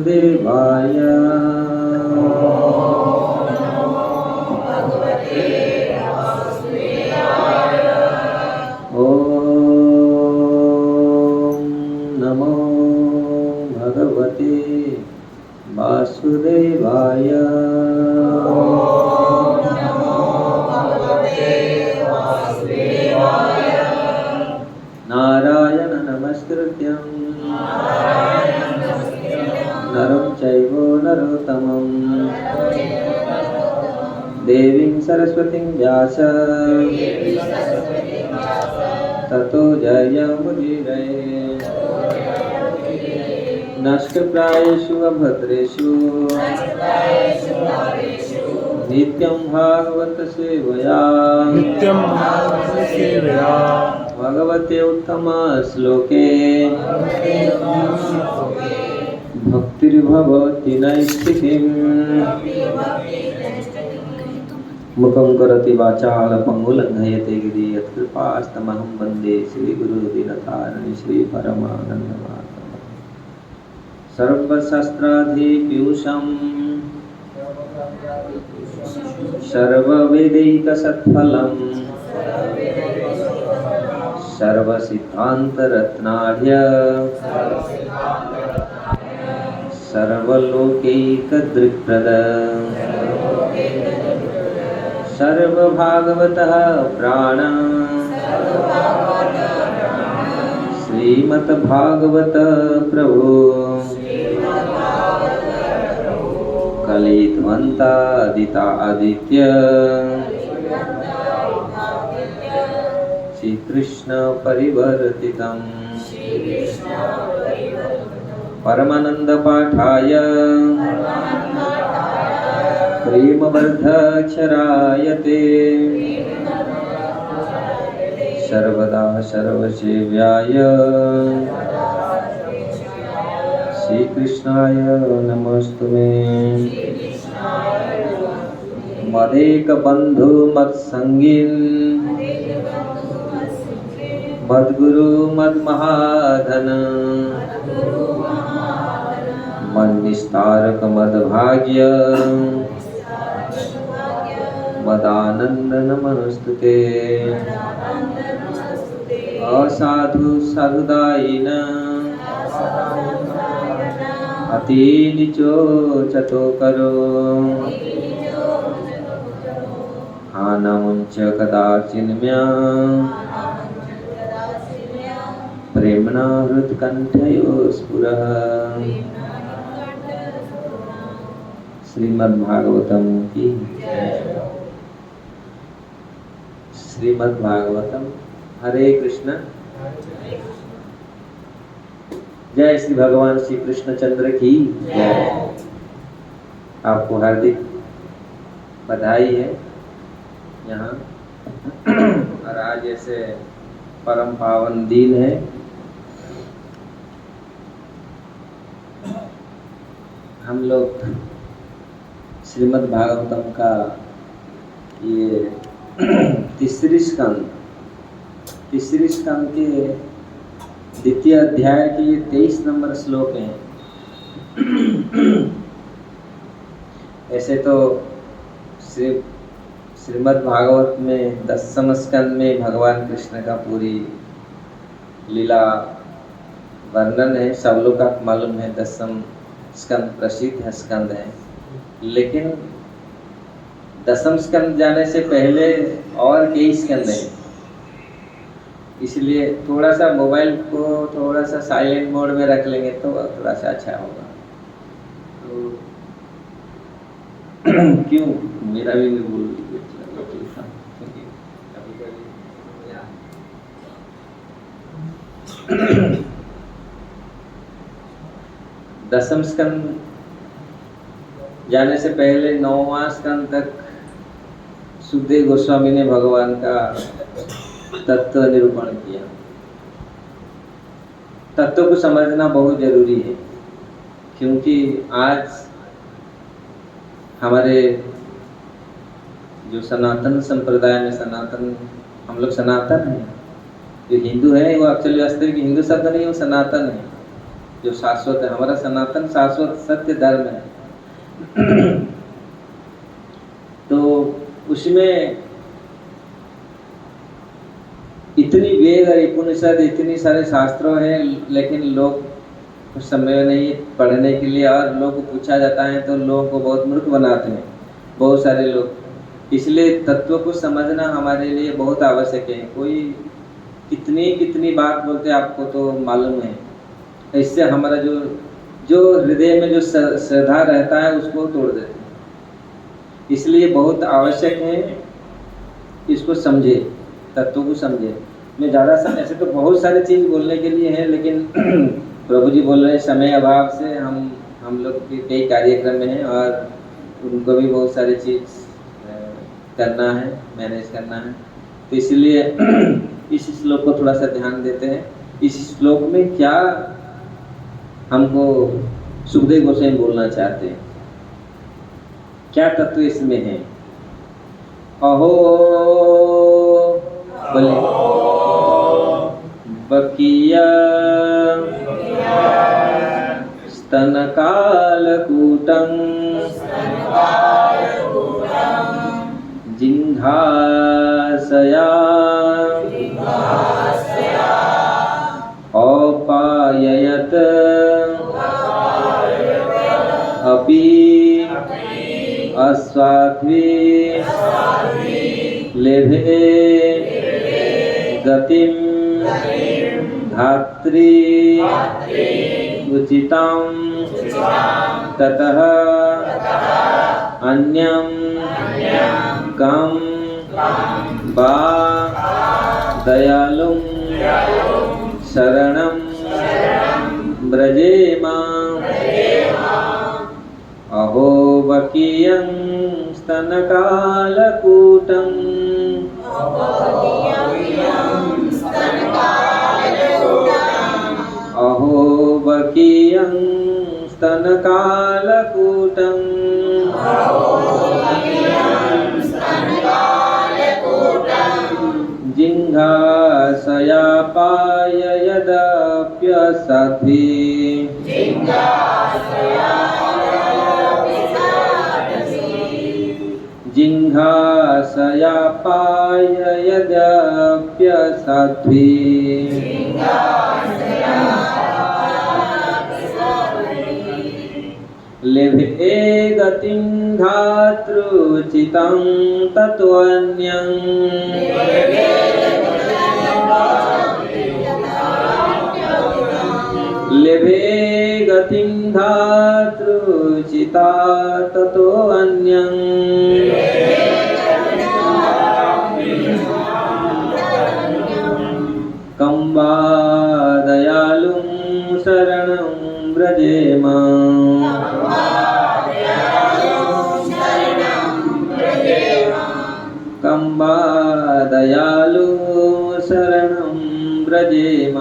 वासुदेवाय। ओम नमो भगवते वासुदेवाय। नारायण नमस्कृत्यं नरं चैव नरोत्तमं देवीं सरस्वतीं व्यास ततो जयमुदीरये। नष्टप्रायेषु अभद्रेषु नित्यं भागवत सेवया भगवते उत्तम श्लोके भक्तिर्भवति नैष्ठिकीम्। मुखं करोति वाचालं पङ्गुलङ्घयते गिरि यत्कृपास्तमहं वन्दे श्रीगुरुदीनतारिणि श्रीपरमानन्दमाधवं। सर्वशास्त्राधिपीयूषं सर्ववेदैकसत्फलं सर्वसिद्धान्तरत्नाढ्य सर्वलोकैकदृक्प्रद सर्वभागवतः प्राण श्रीमद्भागवत प्रभु कलिध्वंतादिता आदित्य श्री कृष्ण परिवर्तितं परमानंद पाठाय प्रेमवर्धक्षरायते सर्वदा सर्वसेव्याय श्री कृष्णाय नमस्तुमे। मदेक बंधु मत्संगीन मद्गुरु मद्महाधन मन्निस्तारक मद्भाग्य मदानंद नमस्तुते। असाधु साधुदायिन अति नीचो चतो करो हानमुंच कदाचिन्म्या प्रेमणा हृत्कंठयो स्फुरः। श्रीमद्भागवतम की श्रीमद्भागवतम। हरे कृष्ण। जय श्री भगवान श्री कृष्णचंद्र की जय। आपको हार्दिक बधाई है यहाँ। और आज ऐसे परम पावन दिन है। हम लोग श्रीमद् भागवतम का ये तीसरी स्कंद के द्वितीय अध्याय के 23 नंबर श्लोक हैं। ऐसे तो श्रीमद् भागवत में 10वें स्कंद में भगवान कृष्ण का पूरी लीला वर्णन है। सब लोग का मालूम है 10वां स्कंद प्रसिद्ध स्कंद है। लेकिन 10वां स्कंद जाने से पहले और कई स्कंद हैं। इसलिए थोड़ा सा मोबाइल को थोड़ा सा साइलेंट मोड में रख लेंगे तो थोड़ा सा अच्छा होगा। तो क्यों मेरा भी बोल दसम स्कंद जाने से पहले 9वां स्कंद तक सुखदेव गोस्वामी ने भगवान का तत्व निरूपण किया। तत्व को समझना बहुत जरूरी है, क्योंकि आज हमारे जो सनातन संप्रदाय में हम लोग सनातन हैं। जो हिंदू है वो एक्चुअली वास्तविक हिंदू शब्द नहीं, वो सनातन है। जो शाश्वत है, हमारा सनातन शाश्वत सत्य धर्म है। तो उसमें इतनी वेद और उपनिषद, इतनी सारे शास्त्रों हैं, लेकिन लोग कुछ समय नहीं पढ़ने के लिए, और लोग को पूछा जाता है तो लोगों को बहुत मूर्ख बनाते हैं बहुत सारे लोग। इसलिए तत्व को समझना हमारे लिए बहुत आवश्यक है। कोई कितनी कितनी बात बोलते आपको तो मालूम है, इससे हमारा जो जो हृदय में जो श्रद्धा रहता है उसको तोड़ देते हैं। इसलिए बहुत आवश्यक है इसको समझे, तत्व को समझे। मैं ज़्यादा ऐसे तो बहुत सारी चीज़ बोलने के लिए है, लेकिन प्रभु जी बोल रहे हैं समय अभाव से हम लोग के कई कार्यक्रम में हैं और उनको भी बहुत सारी चीज़ करना है, मैनेज करना है। तो इसलिए इस श्लोक को थोड़ा सा ध्यान देते हैं। इस श्लोक में क्या हमको सुखदेव गोस्वामी बोलना चाहते हैं, क्या तत्व इसमें है। अहो बोले बकिया स्तनकालकूटं जिह्वासया औपाययत अपि अस्वाध्वी लेभे गतिं धात्री उचितं ततः अन्यं कं वा दयालुं शरणं व्रजेम। अहो बकीयं स्तनकालकूटं अहो बकीयं स्तनकालकूटं जिह्वासयापाय यदप्यसाध्वी जिह्वासयापाय यदप्यसाध्वी लेभे गतिं धातृचितं तत्त्वन्यं लेभे गतिं धातृचिता ततोऽन्यं कं वा दयालुं शरणं व्रजेम। कं वा दयालु शरणं व्रजेम।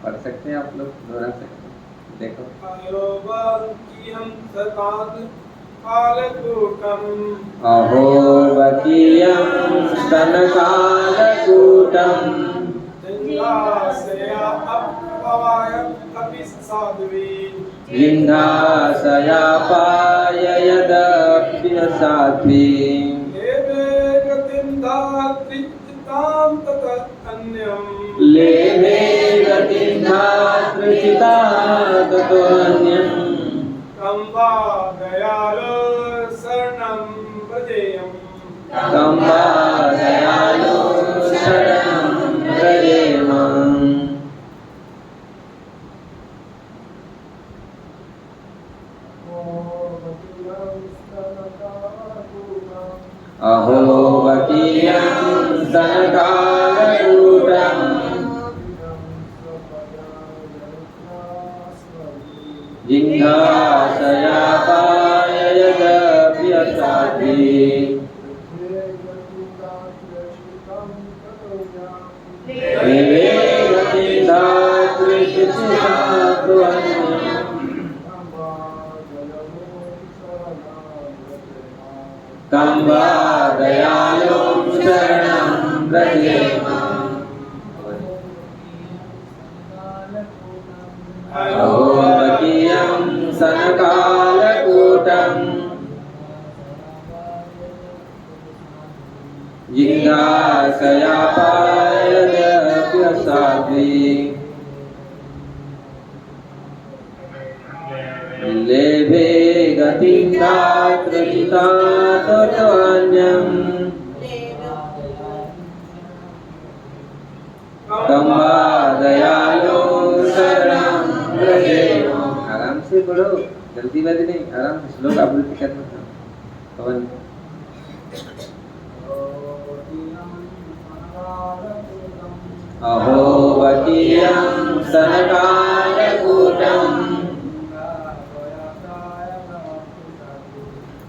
पढ़ सकते हैं आप लोग, दोहरा सकते हैं। देखो अहो बकीयं स्तनकालकूटं जिह्वासयापाय यदप्यसाध्वी लेभे गतिं धातृचिता ततोऽन्यं कं वा दयालु शरणं व्रजेम। कं वा दयालु शरणं व्रजेम। अहो बकीयं स्तनकालकूटं जिह्वासयापाय यदप्यसाध्वी लेभे गतिं धातृचिता ततोऽन्यं कं वा दयालु अहोबकीयं सनकालकूटम् जिज्ञासयापायदप्यसाध्वी लेभे गतिं नात्र चितातत्वान्यम् तं वा दयालो शरणं व्रजेम। आराम से पढ़ो, जल्दीबाजी नहीं, आराम से श्लोक आवृत्ति करना था। पवन अहोबकीयं सनकालकूटम्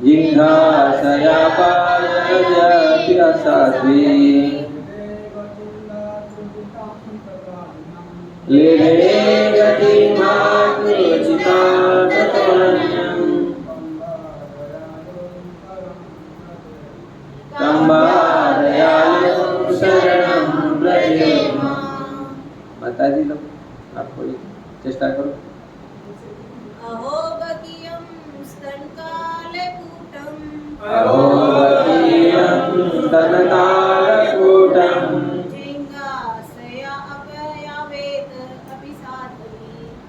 जिघ्रासयापायदप्यसाध्वी लेभे गतिं नात्र चितातत्वान्यम् तं वा दयालो शरणं व्रजेम। माताजी लोग आप कोई चेष्टा करो। अहोबकीयं स्तनकालकूटम् अहोबकीयं स्तनकालकूटम्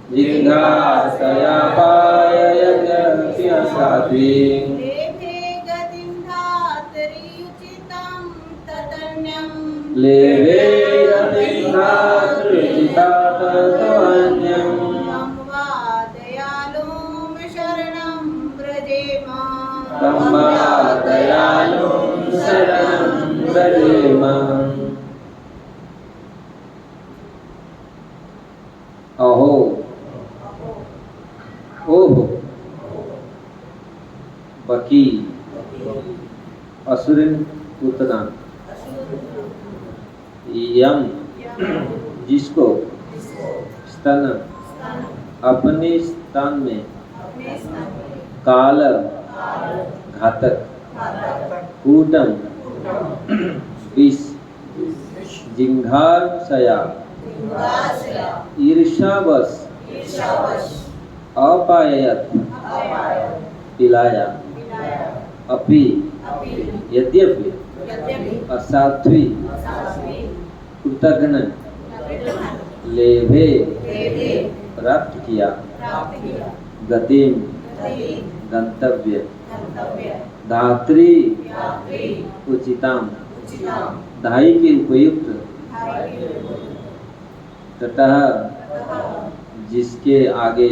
जिघ्रासयापायदप्यसाध्वी लेभे गतिं धातरियुचितं ततन्यम् लेभे गतिं नात्र चितातत्वान्यम् तं वा दयालो शरणं व्रजेम। तं वा दयालो शरणं व्रजेम। अहो ओहो बकी असुरिन पूतना यम जिसको स्तन अपने स्थान में काल घातक कूटम विष जिघ्रासया ईर्ष्यावश अपाययत पिलाया अपि यद्यपि असाध्वी कृतघ्न लेभे प्राप्त किया गतिम गंतव्य धात्री उचिताम धाई के उपयुक्त ततः जिसके आगे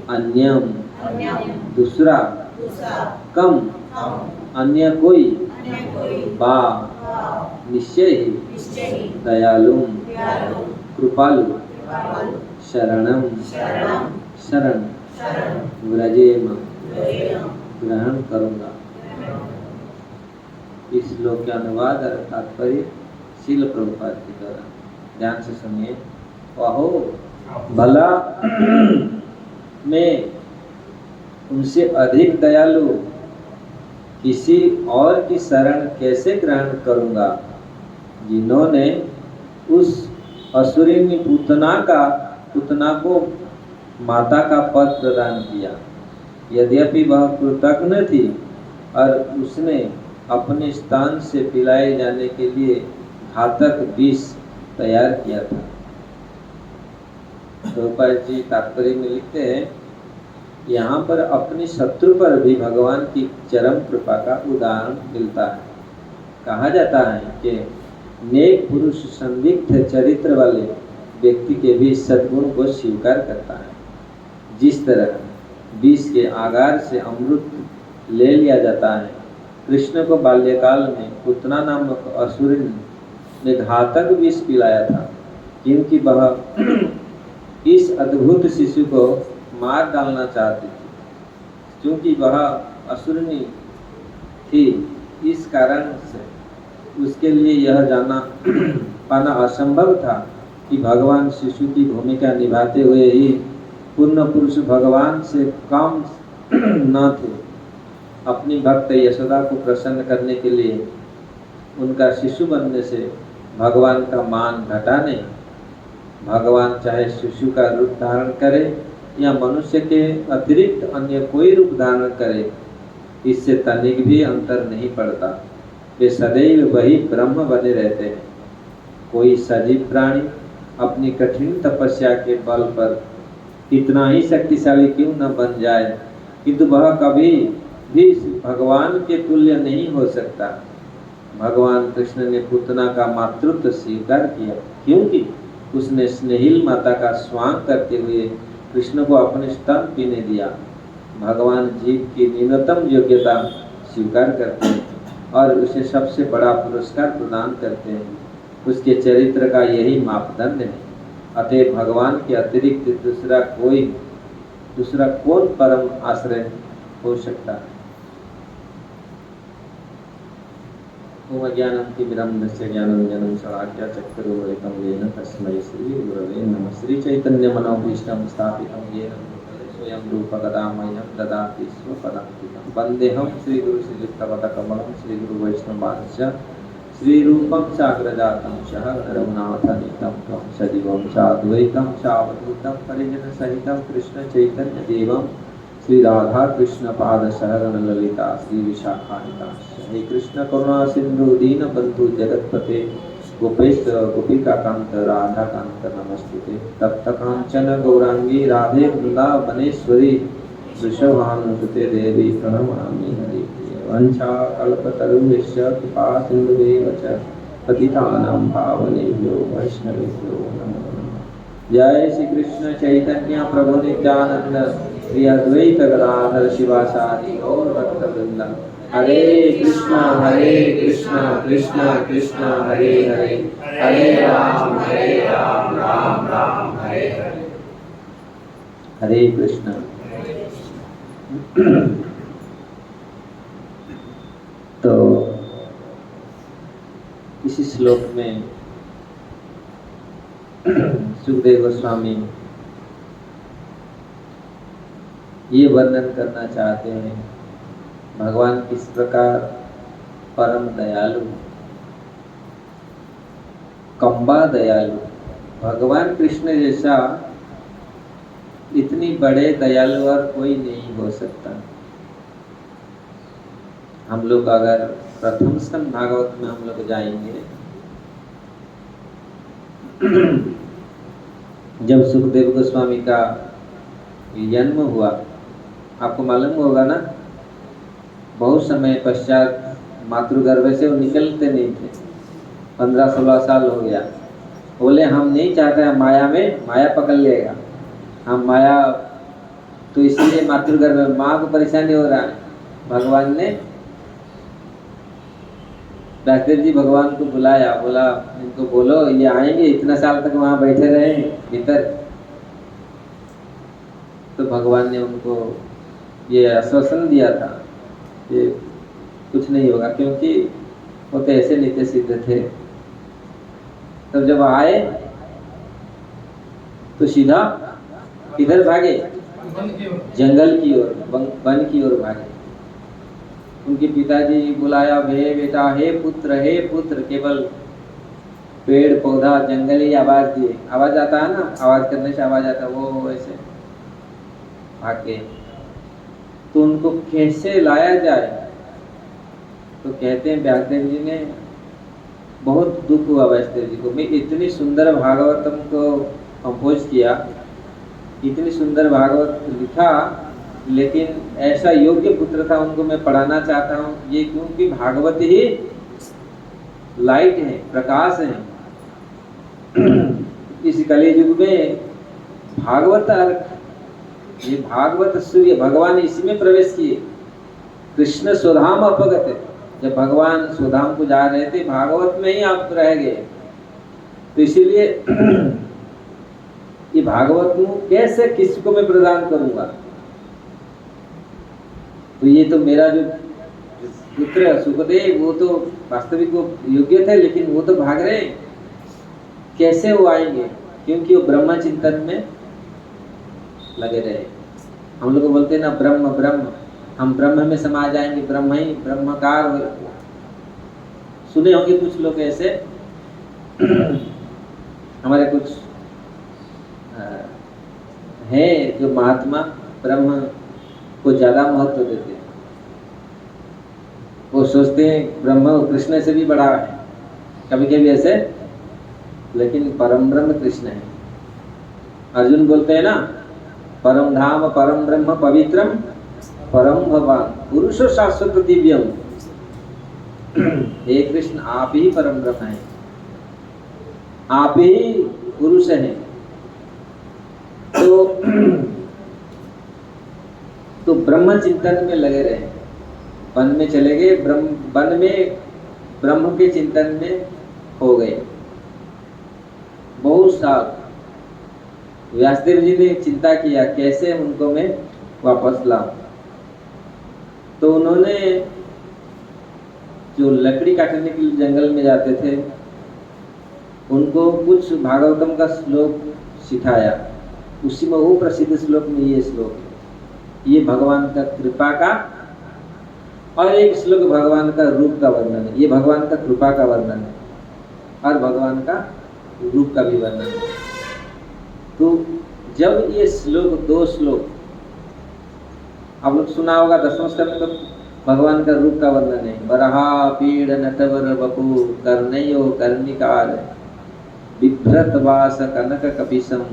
अन्यम दूसरा कम अन्य कोई बा निश्चय ही दयालु कृपालु शरणम शरण व्रजेम ग्रहण करूंगा। इस श्लोक के अनुवाद और तात्पर्य शील प्रभुपाद के द्वारा ध्यान से सुनिए। अहो भला मैं उनसे अधिक दयालु किसी और की शरण कैसे ग्रहण करूंगा जिन्होंने उस असुरिनी पूतना को माता का पद प्रदान किया। यद्यपि वह कृतघ्न थी और उसने अपने स्थान से पिलाए जाने के लिए घातक विष तैयार किया था। प्रभुपाद जी तात्पर्य में लिखते हैं, यहाँ पर अपने शत्रु पर भी भगवान की चरम कृपा का उदाहरण मिलता है। कहा जाता है कि नेक पुरुष संदिग्ध चरित्र वाले व्यक्ति के भी सद्गुण को स्वीकार करता है। जिस तरह विष के आगार से अमृत ले लिया जाता है, कृष्ण को बाल्यकाल में पूतना नामक असुर ने घातक विष पिलाया था, क्योंकि वह इस अद्भुत शिशु को मार डालना चाहती थी। क्योंकि वह असुरनी थी, इस कारण से उसके लिए यह जाना पाना असंभव था कि भगवान शिशु की भूमिका निभाते हुए ही पूर्ण पुरुष भगवान से कम न थे। अपनी भक्त यशोदा को प्रसन्न करने के लिए उनका शिशु बनने से भगवान का मान घटा नहीं, भगवान चाहे शिशु का रूप धारण करे या मनुष्य के अतिरिक्त अन्य कोई रूप धारण करे, इससे तनिक भी अंतर नहीं पड़ता। वे सदैव वही ब्रह्म बने रहते हैं। कोई सजीव प्राणी अपनी कठिन तपस्या के बल पर कितना ही शक्तिशाली क्यों न बन जाए, किंतु वह कभी भी भगवान के तुल्य नहीं हो सकता। भगवान कृष्ण ने पूतना का मातृत्व स्वीकार किया, क्योंकि उसने स्नेहिल माता का स्वांग करते हुए कृष्ण को अपने स्तन पीने दिया। भगवान जीव की न्यूनतम योग्यता स्वीकार करते हैं और उसे सबसे बड़ा पुरस्कार प्रदान करते हैं। उसके चरित्र का यही मापदंड है। अतः भगवान के अतिरिक्त दूसरा कौन परम आश्रय हो सकता है। ओम ज्ञानतिमिरन्धस्य ज्ञानाञ्जनं शलाकया चक्षुरुन्मिलितं येन तस्मै श्रीगुरवे नमः। श्रीचैतन्यमनोभीष्टं स्थापितं येन भूतले स्वयं रूपकदा मह्यं ददाति स्वपदान्तिकं। वन्देऽहं श्रीगुरुश्रीयुक्तपदकमलं श्रीगुरुवैष्णवांश्च श्रीरूपं साग्रजातं सहगणरघुनाथान्वितं त्वं सजीवं साद्वैतं सावधूतं परिजनसहितं कृष्णचैतन्यदेवं श्रीराधा कृष्ण पाद सहगण ललिता श्री विशाखान्विता। हे कृष्ण करुणा सिंधु दीनबंधु जगतपते गोपेश गोपिकाकांत राधाकांत नमस्तुते। तप्त कांचन गौरांगी राधे वृंदावनेश्वरी वृषभानुसुते देवी प्रणमामि हरिप्रिये। वंशाकल्पतरुभ्यश्च कृपा सिन्धुभ्येव च पतितानां पावनेभ्यो वैष्णवेभ्यो नमो नमः। जय श्री कृष्ण चैतन्य प्रभु नित्यानंद श्री अद्वैत गदाधर शिवासादि गौर भक्तवृंद। हरे कृष्ण कृष्ण कृष्ण हरे हरे, हरे राम राम राम हरे हरे। हरे कृष्ण। तो इसी श्लोक में सुखदेव गोस्वामी ये वर्णन करना चाहते हैं भगवान किस प्रकार परम दयालु, कंबा दयालु। भगवान कृष्ण जैसा इतनी बड़े दयालु और कोई नहीं हो सकता। हम लोग अगर प्रथम स्कंद भागवत में हम लोग जाएंगे, जब सुखदेव गोस्वामी का जन्म हुआ, आपको मालूम होगा ना, बहुत समय पश्चात मातृगर्भ से वो निकलते नहीं थे। 15-16 साल हो गया। बोले हम नहीं चाहते, माया पकड़ लेगा, हम माया, तो इसलिए मातृगर्भ में माँ को परेशानी हो रहा है। भगवान ने व्यासदेव जी भगवान को बुलाया, बोला इनको बोलो ये आएंगे, इतना साल तक वहां बैठे रहे भीतर। तो भगवान ने उनको ये आश्वासन दिया था कि कुछ नहीं होगा, क्योंकि वो तो ऐसे नित्य सिद्ध थे। तब जब आए तो सीधा किधर भागे? जंगल की ओर, वन की ओर भागे। उनके पिताजी बुलाया, हे बेटा, हे पुत्र, केवल पेड़ पौधा जंगली आवाज दिए। आवाज आता है ना, आवाज करने से आवाज आता है, वो ऐसे भागे। तो उनको कैसे लाया जाए? तो कहते हैं व्यासदेव जी ने, बहुत दुख हुआ व्यासदेव जी को। मैं इतनी सुंदर भागवतम को कंपोज किया, इतनी सुंदर भागवत लिखा, लेकिन ऐसा योग्य पुत्र था, उनको मैं पढ़ाना चाहता हूँ। ये क्योंकि भागवत ही लाइट है, प्रकाश है। इस कलियुग में भागवत अर्थ, ये भागवत सूर्य, भगवान इसी में प्रवेश किए। कृष्ण स्वधाम अपगत, जब भगवान स्वधाम को जा रहे थे, भागवत में ही आप रह गए। तो इसीलिए ये भागवत कैसे किसको मैं प्रदान करूंगा? तो ये तो मेरा जो पुत्र सुखदेव, वो तो वास्तविक वो योग्य थे, लेकिन वो तो भाग रहे, कैसे वो आएंगे? क्योंकि वो ब्रह्म चिंतन में लगे रहे। हम लोग बोलते हैं ना, ब्रह्म, हम ब्रह्म में समा जाएंगे, ब्रह्म ही ब्रह्मकार हो। सुने होंगे कुछ लोग ऐसे। हमारे कुछ हैं जो महात्मा ब्रह्म को ज्यादा महत्व देते हैं। वो सोचते हैं ब्रह्म कृष्ण से भी बड़ा है, कभी कभी ऐसे, लेकिन परम ब्रह्म कृष्ण है। अर्जुन बोलते हैं ना, परम धाम परम ब्रह्म पवित्रम परम भगवान पुरुषो शाश्वत दिव्यम। हे कृष्ण, आप ही परम ब्रह्म हैं, आप ही पुरुष हैं। तो ब्रह्म चिंतन में लगे रहे, वन में चले गए, वन में ब्रह्म के चिंतन में हो गए बहुत साल। व्यासदेव जी ने चिंता किया कैसे उनको मैं वापस लाऊं। तो उन्होंने जो लकड़ी काटने के लिए जंगल में जाते थे, उनको कुछ भागवतम का श्लोक सिखाया। उसी में वो प्रसिद्ध श्लोक में ये श्लोक है, ये भगवान का कृपा का, और एक श्लोक भगवान का रूप का वर्णन है। ये भगवान का कृपा का वर्णन है और भगवान का रूप का भी वर्णन है। तो जब ये श्लोक, दो श्लोक आप लोग सुना होगा, दसवें स्कंद में तो भगवान का रूप का वर्णन है। वराहा पीड़ नटवर बपू कर्णयो कर्णिकार बिभ्रत वास कनक कपिशम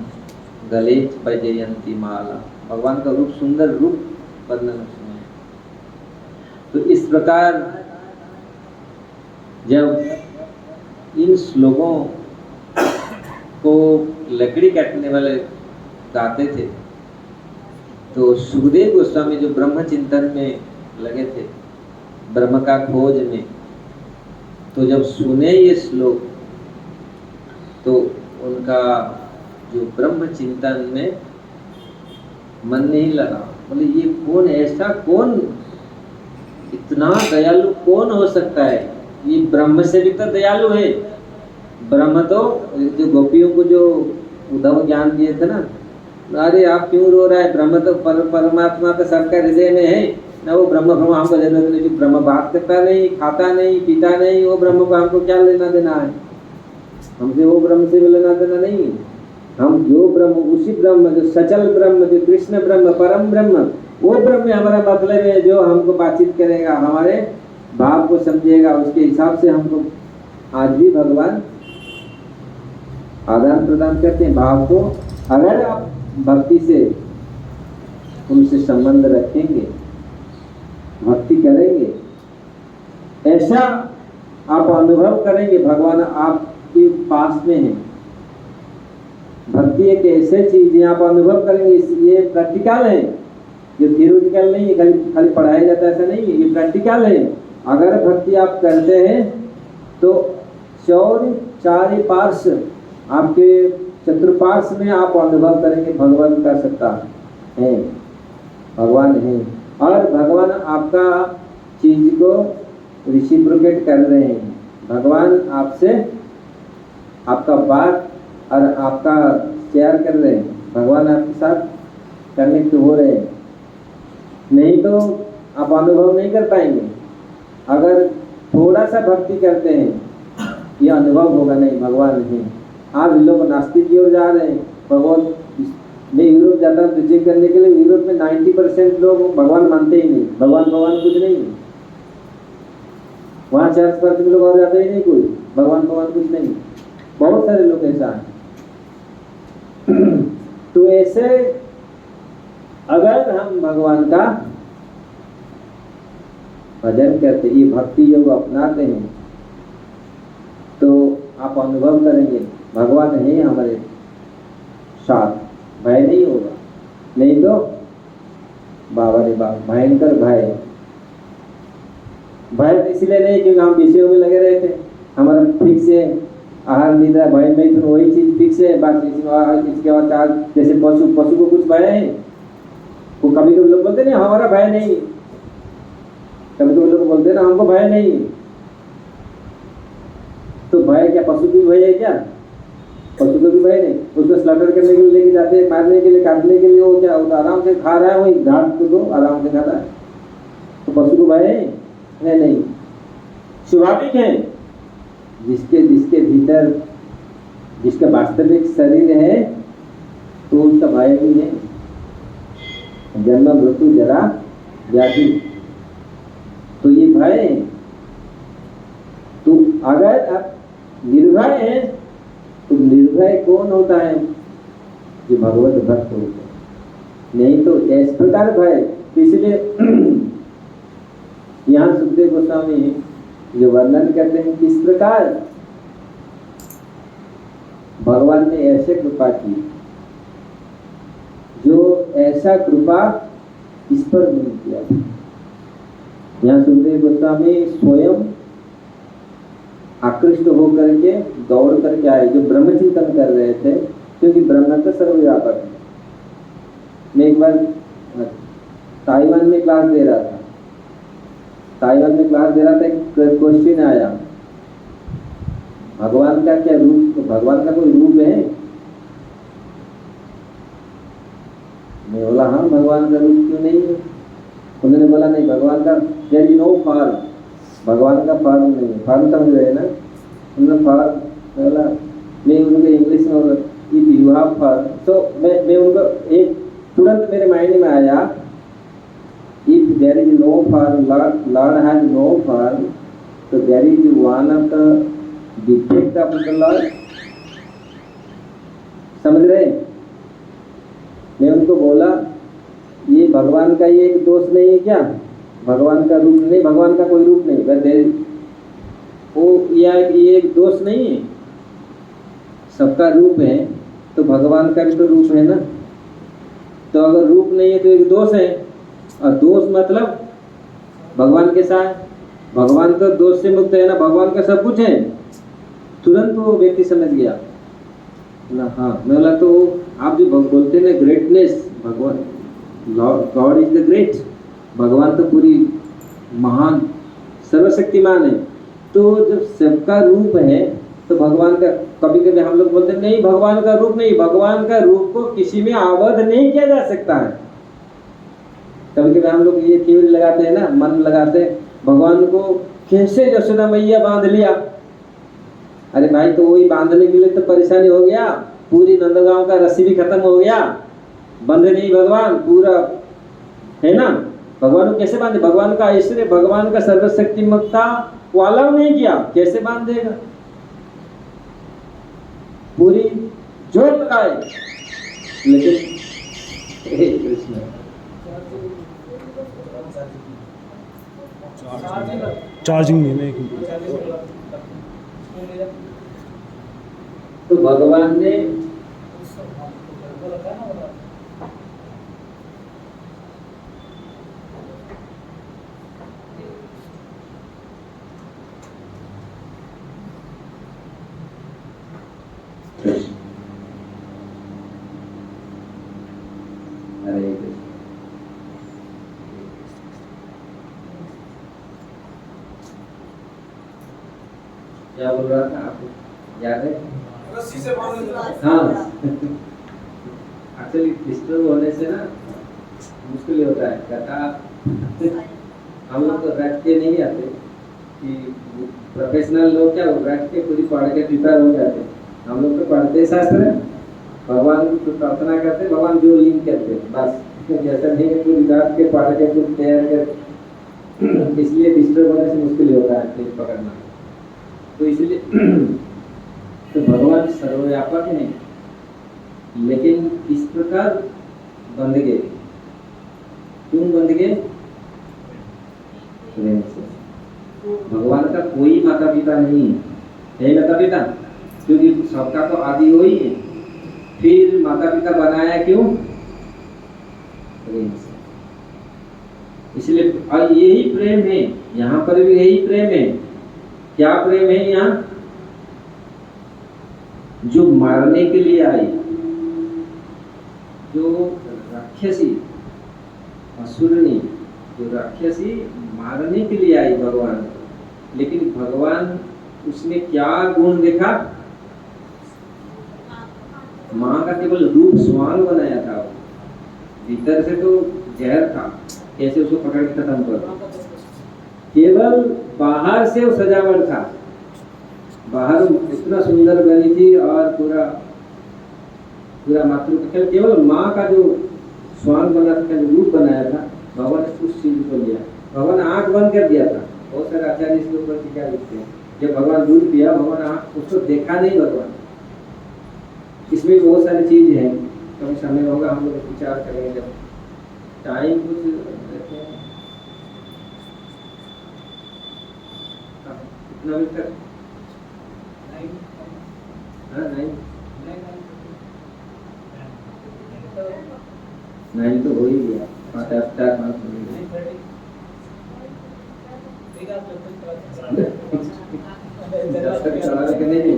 गले वैजयंती माला। भगवान का रूप, सुंदर रूप वर्णन सुने। तो इस प्रकार जब इन श्लोकों को लकड़ी काटने वाले गाते थे, तो सुखदेव गोस्वामी जो ब्रह्म चिंतन में लगे थे, ब्रह्म का खोज में, तो जब सुने ये श्लोक तो उनका जो ब्रह्म चिंतन में मन नहीं लगा। बोले ये कौन, ऐसा कौन, इतना दयालु कौन हो सकता है? ये ब्रह्म से भी तो दयालु है। ब्रह्म तो जो गोपियों को जो उद्धव ज्ञान दिए थे ना, अरे आप क्यों रो रहा है, ब्रह्म तो परमात्मा तो सबका हृदय में है ना। वो ब्रह्म हमको जरूरत नहीं, जो ब्रह्म बात करता नहीं, खाता नहीं, पीता नहीं, वो ब्रह्म को हमको क्या लेना देना है? हमसे वो ब्रह्म से भी लेना देना नहीं है। हम जो ब्रह्म, उसी ब्रह्म, जो सचल ब्रह्म, जो कृष्ण ब्रह्म, परम ब्रह्म, वो ब्रह्म हमारा मतलब है, जो हमको बातचीत करेगा, हमारे भाव को समझेगा, उसके हिसाब से हमको आज भी भगवान आदान प्रदान करते हैं भाव को। अगर आप भक्ति से उनसे संबंध रखेंगे, भक्ति करेंगे, ऐसा आप अनुभव करेंगे भगवान आपके पास में है। भक्ति एक ऐसे चीज है, आप अनुभव करेंगे। ये प्रैक्टिकल है, ये थियोरिटिकल नहीं है, खाली पढ़ाया जाता है ऐसा नहीं है, ये प्रैक्टिकल है। अगर भक्ति आप करते हैं तो चारि पार्श्व, आपके चतुर्पार्श्व में आप अनुभव करेंगे भगवान का सत्ता है, भगवान है, और भगवान आपका चीज को रिसिप्रोकेट कर रहे हैं। भगवान आपसे आपका बात और आपका शेयर कर रहे हैं, भगवान आपके साथ कनेक्ट हो रहे हैं। नहीं तो आप अनुभव नहीं कर पाएंगे। अगर थोड़ा सा भक्ति करते हैं, ये अनुभव होगा नहीं भगवान है। आज लोग नास्तिक की ओर जा रहे हैं। भगवान, मैं यूरोप जाता हूँ प्रीचिंग करने के लिए, यूरोप में 90% लोग भगवान मानते ही नहीं। भगवान कुछ नहीं है वहाँ। 40% लोग और जाते ही नहीं, कोई भगवान कुछ नहीं। बहुत सारे लोग ऐसा है। तो ऐसे अगर हम भगवान का भजन करते, ये भक्ति योग अपनाते हैं, तो आप अनुभव करेंगे भगवान है हमारे साथ, भय नहीं होगा। नहीं तो बाबा रे बाबा, भयंकर भय। भय इसलिए नहीं क्योंकि हम विषयों में लगे रहे थे, हमारा फिक्स है आहार निद्रा भय में, तो वही चीज फिक्स है। बात इसके बाद चार, जैसे पशु को कुछ भय है, वो कभी कभी लोग बोलते नहीं हमारा भय नहीं, कभी कभी लोग बोलते ना हमको भय नहीं। तो भय क्या, पशु की भय है क्या? पशु को भी भय नहीं। उसको स्लॉटर करने के लिए लेके जाते हैं, मारने के लिए, काटने के लिए, वो क्या, वो तो आराम से खा रहा है, वही घाट को दो आराम से खाता है। तो पशु को भय है नहीं। स्वाभाविक है, जिसके भीतर जिसका वास्तविक शरीर है, तो उसका भाई भी है, जन्म मृत्यु जरा व्याधि। तो ये भय, तो अगर आप निर्भय हैं तो निर्भय कौन होता है? जो भगवत भक्त होता है। नहीं तो इस प्रकार भय, तो इसलिए यहाँ सुखदेव गोस्वामी जो वर्णन करते हैं किस प्रकार भगवान ने ऐसे कृपा की, जो ऐसा कृपा इस पर नहीं किया। यहाँ सुखदेव गोस्वामी स्वयं आकृष्ट होकर के दौड़ करके आए, जो ब्रह्म चिंतन कर रहे थे, क्योंकि ब्रह्म तो सर्वव्यापक है। मैं एक बार ताइवान में क्लास दे रहा था, एक क्वेश्चन आया, भगवान का क्या रूप, भगवान का कोई रूप है? मैं बोला हाँ, भगवान का रूप क्यों नहीं है? उन्होंने बोला नहीं, भगवान का देयर इज नो फॉर्म, भगवान का फॉर्म नहीं है। फॉर्म समझ रहे हैं ना? उन्होंने फॉर्म बोला, मैं उनको इंग्लिश में बोला इफ यू हैव फॉर्म, तो मैं उनको एक तुरंत मेरे माइंड में आया, if there is no form, lord has no form, तो there is one of the defect of the lord. समझ रहे? मैं उनको बोला ये भगवान का ये एक दोष नहीं है क्या? भगवान का रूप नहीं, भगवान का कोई रूप नहीं, बस वो ये एक दोष नहीं है, सबका रूप है, तो भगवान का भी तो रूप है ना। तो अगर रूप नहीं है तो एक दोष है, और दोष मतलब भगवान के साथ, भगवान तो दोष से मुक्त है ना, भगवान का सब कुछ है। तुरंत वो व्यक्ति समझ गया ना। हाँ, मैं बोला तो आप जो बोलते हैं ना ग्रेटनेस, भगवान गॉड इज द ग्रेट, भगवान तो पूरी महान सर्वशक्तिमान है। तो जब सबका रूप है तो भगवान का, कभी कभी हम लोग बोलते हैं नहीं भगवान का रूप नहीं, भगवान का रूप को किसी में आबद्ध नहीं किया जा सकता है। कभी कभी हम लोग ये थ्योरी लगाते हैं ना, मन लगाते हैं भगवान को कैसे यशोदा मैया बांध लिया। अरे भाई, तो वही बांधने के लिए तो परेशानी हो गया, पूरी नंदगांव का रस्सी भी खत्म हो गया, बंधे नहीं भगवान पूरा, है ना। भगवान को कैसे बांधे? भगवान का ऐश्वर्य, भगवान का सर्वशक्तिमत्ता वो अलाउ नहीं किया, कैसे बांध देगा? पूरी जोर लगाए, लेकिन हे कृष्ण, चार्जिंग नहीं है। तो भगवान ने क्या बोल रहा था आपको याद है? रस्सी से बांध। हाँ एक्चुअली डिस्टर्ब होने से ना मुश्किल होता है। कहता हम लोग तो रट के नहीं आते कि प्रोफेशनल लोग क्या रट के पूरी पढ़ के प्रिपेयर हो जाते। हम लोग तो पढ़ते शास्त्र, भगवान को प्रार्थना करते, भगवान जो लिंक करते बस, जैसा नहीं है पूरी रात के पढ़ के कुछ तैयार कर, इसलिए डिस्टर्ब होने से मुश्किल होता है पेज पकड़ना। तो इसलिए तो भगवान सर्वव्यापक है, लेकिन इस प्रकार बंध गए। क्यों बंध गए? प्रेम से। भगवान का कोई माता पिता नहीं है माता पिता, क्योंकि सबका तो आदि वही है। फिर माता पिता बनाया क्यों? प्रेम से। इसलिए यही प्रेम है, यहाँ पर भी यही प्रेम है। क्या प्रेम है यहाँ? जो मारने के लिए आई, जो राक्षसी असुरनी, जो राक्षसी मारने के लिए आई भगवान, लेकिन भगवान उसमें क्या गुण देखा? माँ का केवल रूप स्वांग बनाया था, भीतर से तो जहर था, कैसे उसको पकड़ के खत्म कर। केवल बाहर से वो सजावट था, बाहर इतना सुंदर बनी थी और पूरा पूरा मातृ का केवल माँ का जो स्वांग बना था, जो रूप बनाया था, भगवान ने उस चीज को लिया। भगवान आंख बंद कर दिया था। बहुत सारे आचार्य इसके ऊपर टीका लिखते हैं, जब भगवान दूध पिया, भगवान आंख उसको देखा नहीं भगवान। इसमें भी बहुत सारी चीज है, कभी समय होगा हम लोग विचार करेंगे। जब टाइम कुछ देते हैं, कितना मिनट तक? हाँ, नहीं तो हो ही गया, 5 नहीं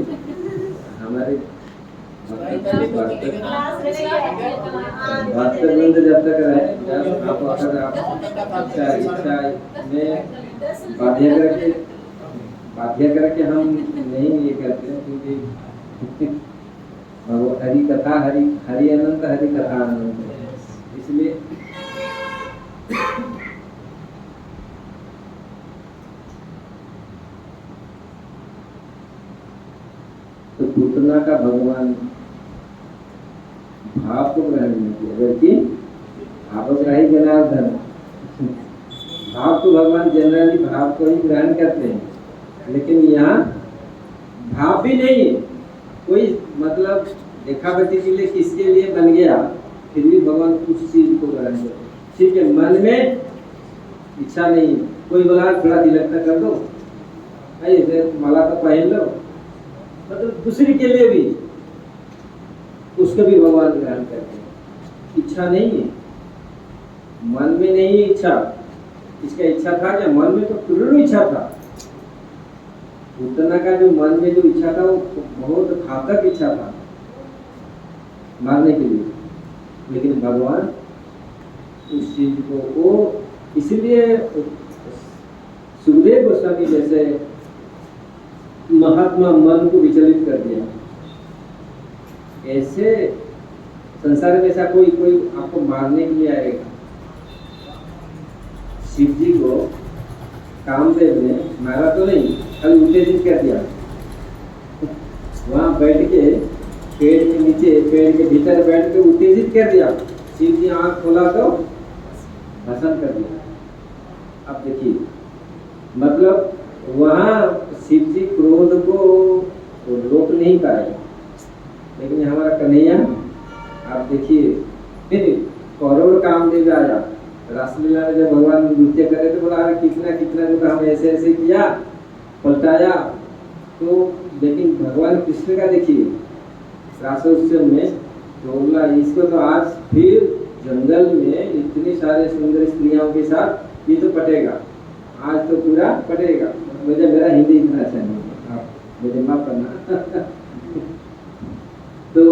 हमारे वास्तव जब तक रहे, जब आप इच्छा में बाध्य करके हम नहीं ये करते हैं, क्योंकि हरि कथा हरि अनंत, हरि कथा अनंत है, इसलिए तो पूतना का भगवान भाव को ग्रहण नहीं किया, बल्कि भावग्राही जनार्दन। भाव तो भगवान जनरली भाव को ही ग्रहण करते हैं, लेकिन यहाँ भाव भी नहीं है, कोई मतलब देखावटी के लिए किसके लिए बन गया, फिर भी भगवान उस चीज को ग्रहण करते हैं। ठीक है, मन में इच्छा नहीं, कोई बोला थोड़ा तिलक कर दो, ऐसे माला तो पहन लो, मतलब दूसरी के लिए भी, उसको भी भगवान ग्रहण करते हैं। इच्छा नहीं है, मन में नहीं है इच्छा। इसका इच्छा था क्या? मन में तो पूर्ण इच्छा था। पूतना का जो मन में जो इच्छा था वो बहुत घातक इच्छा था, मारने के लिए, लेकिन भगवान उस चीज को वो इसलिए सुखदेव गोस्वामी जैसे महात्मा मन को विचलित कर दिया। ऐसे संसार में ऐसा कोई आपको मारने के लिए आएगा। शिव जी को कामदेव ने मारा तो नहीं, खाली उत्तेजित कर दिया। वहां बैठ के पेड़ के नीचे, पेड़ के भीतर बैठ के उत्तेजित कर दिया। शिव जी आंख खोला तो भस्म कर दिया। अब देखिए, मतलब वहां शिव जी क्रोध को रोक नहीं पाए, लेकिन हमारा कन्हैया आप देखिए करोड़ कामदेव आया। रासलीला में जब भगवान नृत्य करे तो बोला कितना जो हम ऐसे ऐसे किया, पलटाया। तो लेकिन भगवान कृष्ण का देखिए रासोत्सव में तो बोला इसको तो आज फिर जंगल में इतनी सारे सुंदर स्त्रियों के साथ ये तो पटेगा, आज तो पूरा पटेगा। मुझे मेरा हिंदी इतना अच्छा नहीं है, आप मुझे माफ करना। तो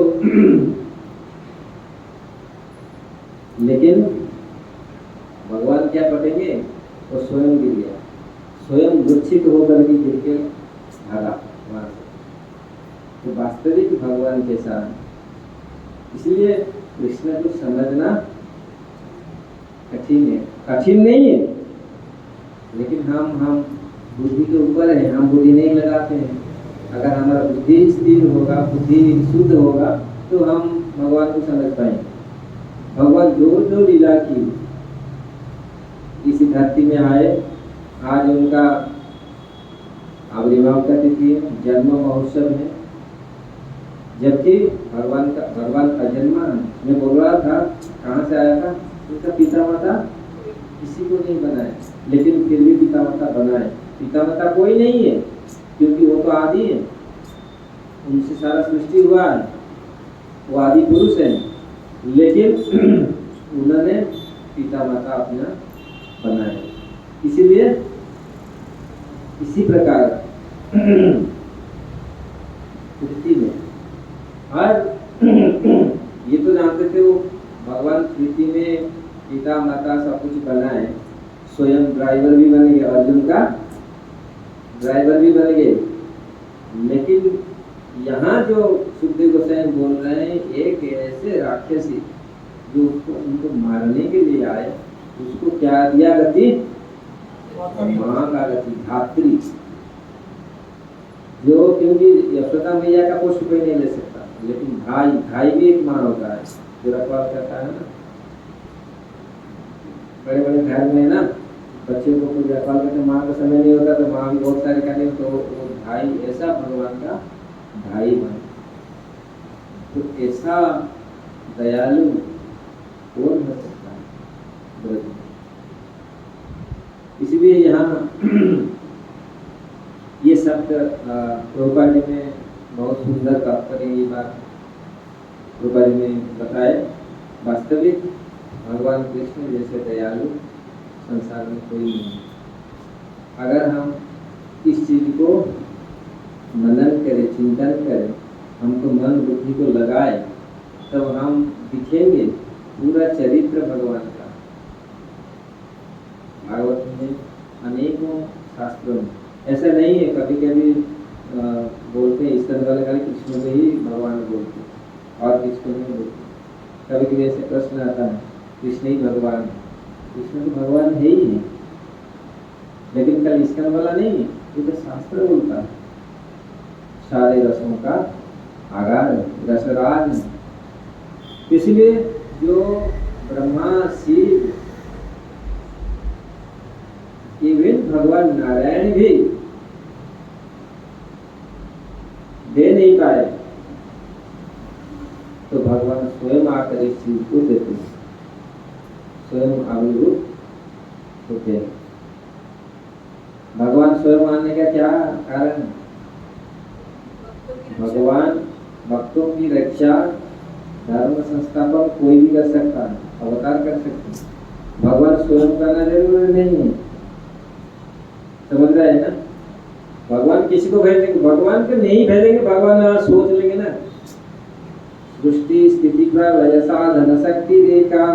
लेकिन भगवान क्या पटेंगे? वो स्वयं गिर गया, स्वयं मूर्छित होकर के गिर के भागा वहां से। तो वास्तविक भगवान के साथ, इसलिए कृष्ण को समझना कठिन है, कठिन नहीं है, लेकिन हम बुद्धि के ऊपर है, हम बुद्धि नहीं लगाते हैं। अगर हमारा बुद्धि स्थिर होगा, बुद्धि शुद्ध होगा, तो हम भगवान को समझ पाएंगे। भगवान जो लीला की इस धरती में आए, आज उनका आविर्भाव का तिथि है, जन्म महोत्सव है। जबकि भगवान का जन्म मैं बोल रहा था कहाँ से आया था, उनका पिता माता किसी को नहीं बनाया, लेकिन फिर भी पिता माता बनाए। पिता माता कोई नहीं है, क्योंकि वो तो आदि है, उनसे सारा सृष्टि हुआ है, वो आदि पुरुष है, लेकिन उन्होंने पिता माता अपना बनाए। इसीलिए इसी प्रकार पृथ्वी में और ये तो जानते थे वो भगवान पृथ्वी में पिता माता सब कुछ बनाए, स्वयं ड्राइवर भी बन गए, अर्जुन का ड्राइवर भी बन गए। लेकिन यहाँ जो सुखदेव गोस्वामी बोल रहे हैं, एक ऐसे राक्षसी जो उनको मारने के लिए आए, उसको क्या दिया गति? मां का गति, धात्री। जो क्योंकि यशोदा मैया का पोस्ट कोई नहीं ले सकता, लेकिन भाई भाई भी एक माँ होता है जो रखवाल करता है ना। बड़े बड़े घर में ना बच्चों को कोई रखवाल करते, माँ का समय नहीं होता तो माँ भी बहुत सारे करते, तो वो भाई ऐसा भगवान का भाई बन, तो ऐसा दयालु कौन हो सकता है ब्रज में। इसलिए यहाँ ये शब्द प्रभुपाद जी ने बहुत सुंदर तात्पर्य ये बात प्रभुपाद जी ने बताए। वास्तविक भगवान कृष्ण जैसे दयालु संसार में कोई नहीं है। अगर हम इस चीज को मनन करें, चिंतन करें, हमको मन बुद्धि को लगाए, तब हम दिखेंगे पूरा चरित्र भगवान का। भागवत में अनेकों शास्त्रों में ऐसा नहीं है, कभी कभी बोलते हैं स्कंद वाले खाली कृष्ण को ही भगवान बोलते और किसको नहीं बोलते। कभी कभी ऐसे प्रश्न आता है कृष्ण ही भगवान है, कृष्ण तो भगवान है ही है, लेकिन कल स्कंद वाला नहीं है, ये तो शास्त्र बोलता है सारे रसों का आगार है, रसराज है। इसलिए जो ब्रह्मा शिव इवन भगवान नारायण भी दे नहीं पाए, तो भगवान स्वयं आकर इस चीज को देते हैं, स्वयं आविर्भूत होते हैं। भगवान स्वयं आने का क्या कारण है? भगवान भक्तों की रक्षा धर्म संस्थापक कोई भी कर सकता है, अवतार कर सकते हैं। भगवान स्वयं करना जरूरी नहीं है, समझ रहे हैं ना। भगवान किसी को भेजेंगे, भगवान को नहीं भेजेंगे, भगवान सोच लेंगे ना सृष्टि स्थिति प्रलय साधन शक्ति रेखा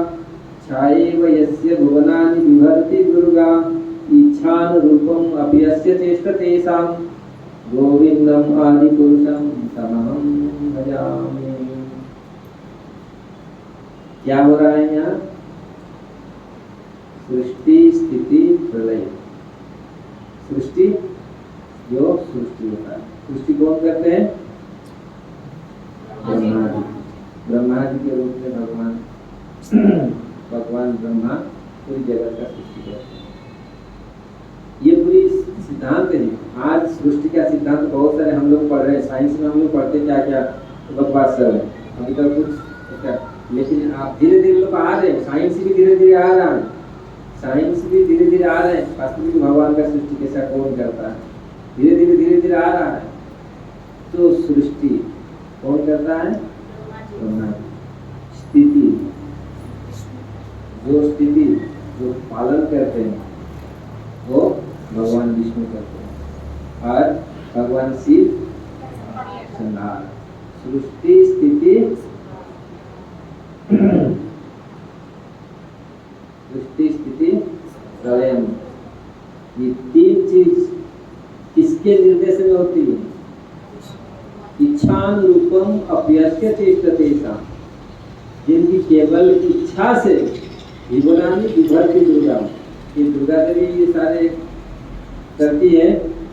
छाये वयस्य भुवनानि विभर्ति दुर्गा इच्छान रूपम अप्यस्य चेष्टतेषां गोविंदम आदि पुरुषम तमहं भजामि। क्या हो रहा है यहाँ? सृष्टि स्थिति प्रलय। सृष्टि जो सृष्टि होता है, सृष्टि कौन करते हैं? ब्रह्मा जी। ब्रह्मा जी के रूप में भगवान ब्रह्मा पूरी जगत का सृष्टि करते हैं। ये पूरी सिद्धांत है। आज सृष्टि का सिद्धांत बहुत सारे हम लोग पढ़ रहे हैं, साइंस में हम लोग पढ़ते क्या क्या बकवास सब है अभी तक कुछ, लेकिन आप धीरे धीरे लोग आ रहे हैं, साइंस भी धीरे धीरे आ रहा है, साइंस भी धीरे धीरे आ रहे हैं। वास्तविक भगवान का सृष्टि कैसा कौन करता है, धीरे धीरे आ रहा है। तो सृष्टि कौन करता है? ब्रह्मा। स्थिति जो पालन करते हैं वो भगवान विष्णु करते हैं, और भगवान शिव संहार। सृष्टि स्थिति प्रलय, ये तीन चीज किसके निर्देश में होती है? इच्छान रूपम अप्यस्य चेष्टतेषां, जिनकी केवल इच्छा से विभुनानि विभर्ति दुर्गा, ये दुर्गा देवी ये सारे करती है,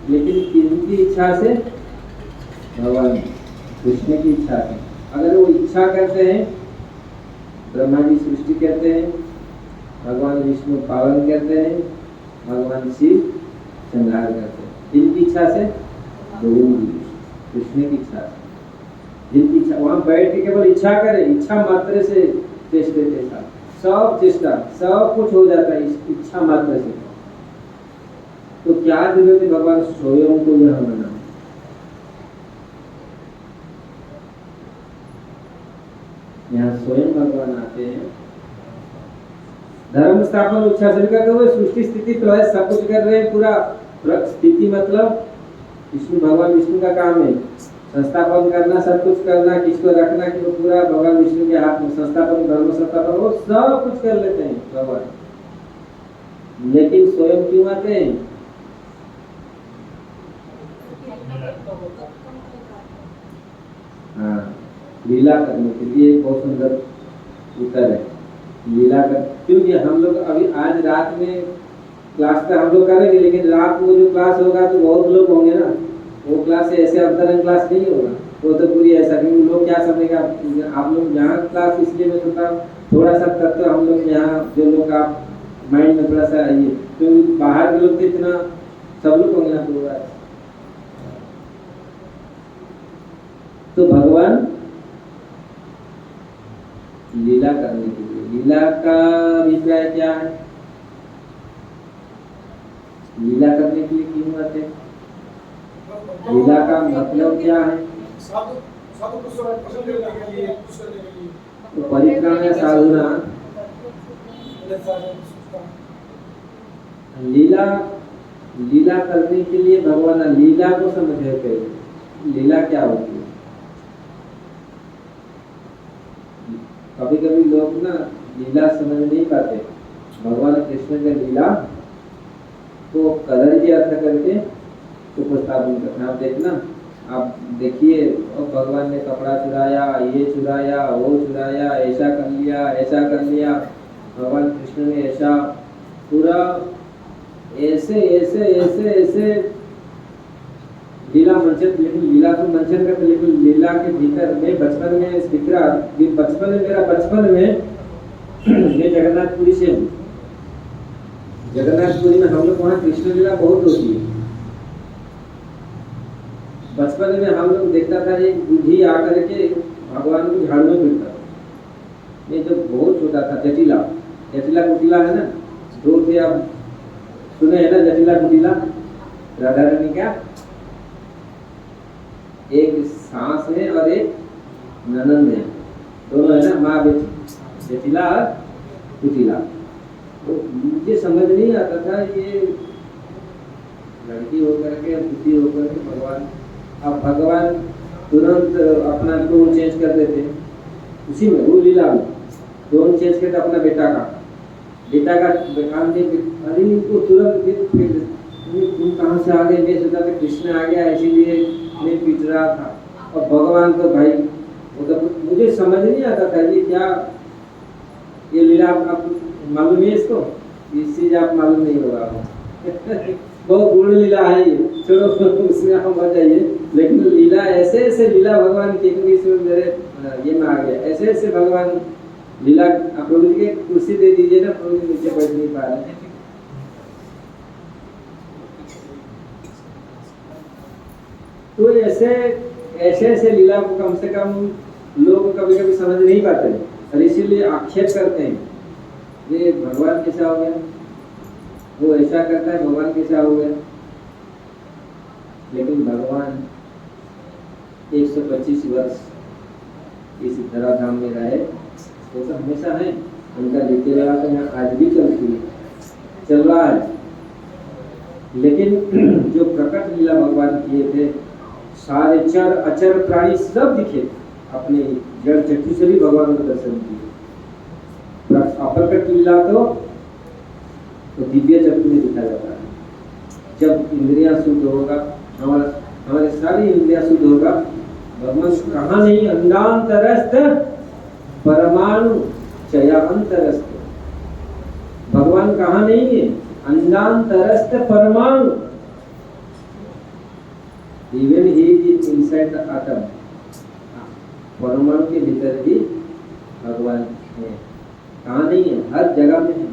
लेकिन किनकी इच्छा से? भगवान कृष्ण की इच्छा से। अगर वो इच्छा करते हैं, ब्रह्मा जी सृष्टि करते हैं, भगवान विष्णु पालन करते हैं, भगवान शिव संहार करते हैं। किनकी इच्छा से? गोविंद जी कृष्ण की इच्छा से। जिनकी इच्छा, वहां बैठ के केवल इच्छा करें, इच्छा मात्र से चेष्टे जैसा सब चेष्टा सब कुछ हो जाता है इस इच्छा मात्र से। तो क्या जरूरत है भगवान स्वयं को यहाँ बना? यहाँ स्वयं भगवान आते हैं, धर्म स्थापन इच्छा से करते हुए सृष्टि स्थिति प्रलय सब कुछ कर रहे हैं। पूरा स्थिति मतलब विष्णु, भगवान विष्णु का काम है संस्थापन करना, सब कुछ करना, किसको रखना, कि वो पूरा भगवान विष्णु के हाथ में। संस्थापन धर्म संस्थापन वो सब कुछ कर लेते हैं भगवान, लेकिन स्वयं क्यों आते हैं? हाँ, लीला करने के लिए। बहुत सुंदर उत्तर है, लीला कर। क्योंकि हम लोग अभी आज रात में क्लास का हम लोग करेंगे, लेकिन रात को जो क्लास होगा तो बहुत लोग होंगे ना, वो क्लास ऐसे अंतरंग क्लास नहीं होगा, वो तो पूरी ऐसा कि लोग क्या समझेगा। आप लोग यहाँ क्लास इसलिए मैं थोड़ा सा तत्व हम लोग यहाँ जो लोग का माइंड में थोड़ा सा ये, क्योंकि बाहर के लोग तो इतना सब लोग होंगे ना पूरा। तो भगवान लीला करने के लिए, लीला का अभिप्राय क्या है? लीला करने के लिए क्यों आते हैं? लीला का मतलब क्या है? साधु साधु को पसंद करने के लिए, खुश करने के लिए। तो परित्राण साधुना लीला, लीला करने के लिए भगवान लीला को समझे पहले लीला क्या होती है। कभी कभी लोग ना लीला समझ नहीं पाते। भगवान कृष्ण का लीला को कदर के अर्थ करके उपस्थापन करना। आप देखना, आप देखिए भगवान ने कपड़ा चुराया, ये चुराया, वो चुराया, ऐसा कर लिया, ऐसा कर लिया। भगवान कृष्ण ने ऐसा पूरा ऐसे ऐसे ऐसे ऐसे लीला मंचन, लेकिन लीला को मंचन करते, लेकिन लीला के भीतर में बचपन में दिख रहा, बचपन में मेरा बचपन में ये जगन्नाथपुरी से हूँ। जगन्नाथपुरी में हम लोग वहाँ कृष्ण लीला बहुत होती है। बचपन में हम लोग देखता था एक बूढ़ी आकर के भगवान को झाड़ू में पीटता था। ये जो बहुत छोटा था, जटिला जटिला कुटिला है ना, दो थे, आप सुने है ना जटिला कुटिला राधा रानी का। एक सास है और एक ननंद है, दोनों है ना, माँ बेटी, जटिला और कुटिला। तो मुझे समझ नहीं आता था ये लड़की होकर के बुद्धि होकर के भगवान, अब भगवान तुरंत अपना टोन चेंज कर देते उसी में, वो लीला में टोन चेंज करते अपना बेटा का बेकार दे, अरे इनको तुरंत तुम कहाँ से आ गए? मैं सोचा था कृष्ण आ गया इसीलिए मैं पीट रहा था। और भगवान तो भाई मतलब मुझे समझ नहीं आता था ये क्या, ये लीला आप मालूम है इसको? इस चीज आप मालूम नहीं होगा बहुत बूढ़ी लीला है ये, चलो उसमें हम मत जाइए। लेकिन लीला ऐसे ऐसे लीला भगवान की, क्योंकि इसमें मेरे ये में आ गया, ऐसे ऐसे भगवान लीला। आप प्रभु जी के कुर्सी दे दीजिए ना, प्रभु जी नीचे बैठ नहीं पा रहे। तो ऐसे ऐसे लीला को कम से कम लोग कभी कभी समझ नहीं पाते और इसीलिए आक्षेप करते हैं ये भगवान कैसा हो गया, वो ऐसा करता है, भगवान कैसा हो गया। लेकिन भगवान 125 वर्ष इस धराधाम में रहे, वो तो हमेशा है। उनका रीति रिवाज तो यहाँ आज भी चल रहा है। लेकिन जो प्रकट लीला भगवान किए थे, सारे चर अचर प्राणी सब दिखे, अपने जड़ चक्षु से भी भगवान को दर्शन किए। अप्रकट लीला तो दिव्य चक्षु में दिखा जाता है। जब इंद्रियां शुद्ध होगा, हमारे सारी इंद्रियां शुद्ध होगा, भगवान कहाँ नहीं, अंडांतरस्थ परमाणु चयान्तरस्थ, भगवान कहाँ नहीं है, अंडांतरस्थ परमाणु। Even he is inside the atom, परमाणु के भीतर भी भगवान है। कहाँ नहीं है, हर जगह में है।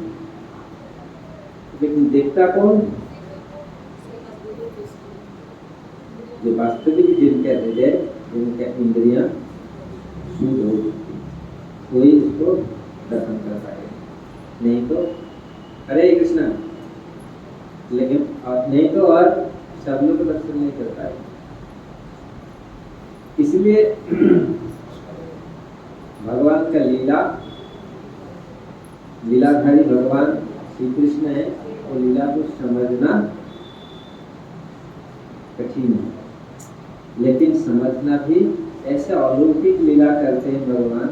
लेकिन देखता कौन? जो वास्तविक जिनके हृदय, जिनके इंद्रियां शुद्ध हो चुकी, वही इसको दर्शन कर पाएगा। नहीं तो हरे कृष्णा, लेकिन नहीं तो और सब लोग दर्शन नहीं कर पाएगा। इसलिए भगवान का लीलाधारी भगवान श्री कृष्ण है, और लीला को समझना कठिन है। लेकिन समझना भी, ऐसे अलौकिक लीला करते हैं भगवान,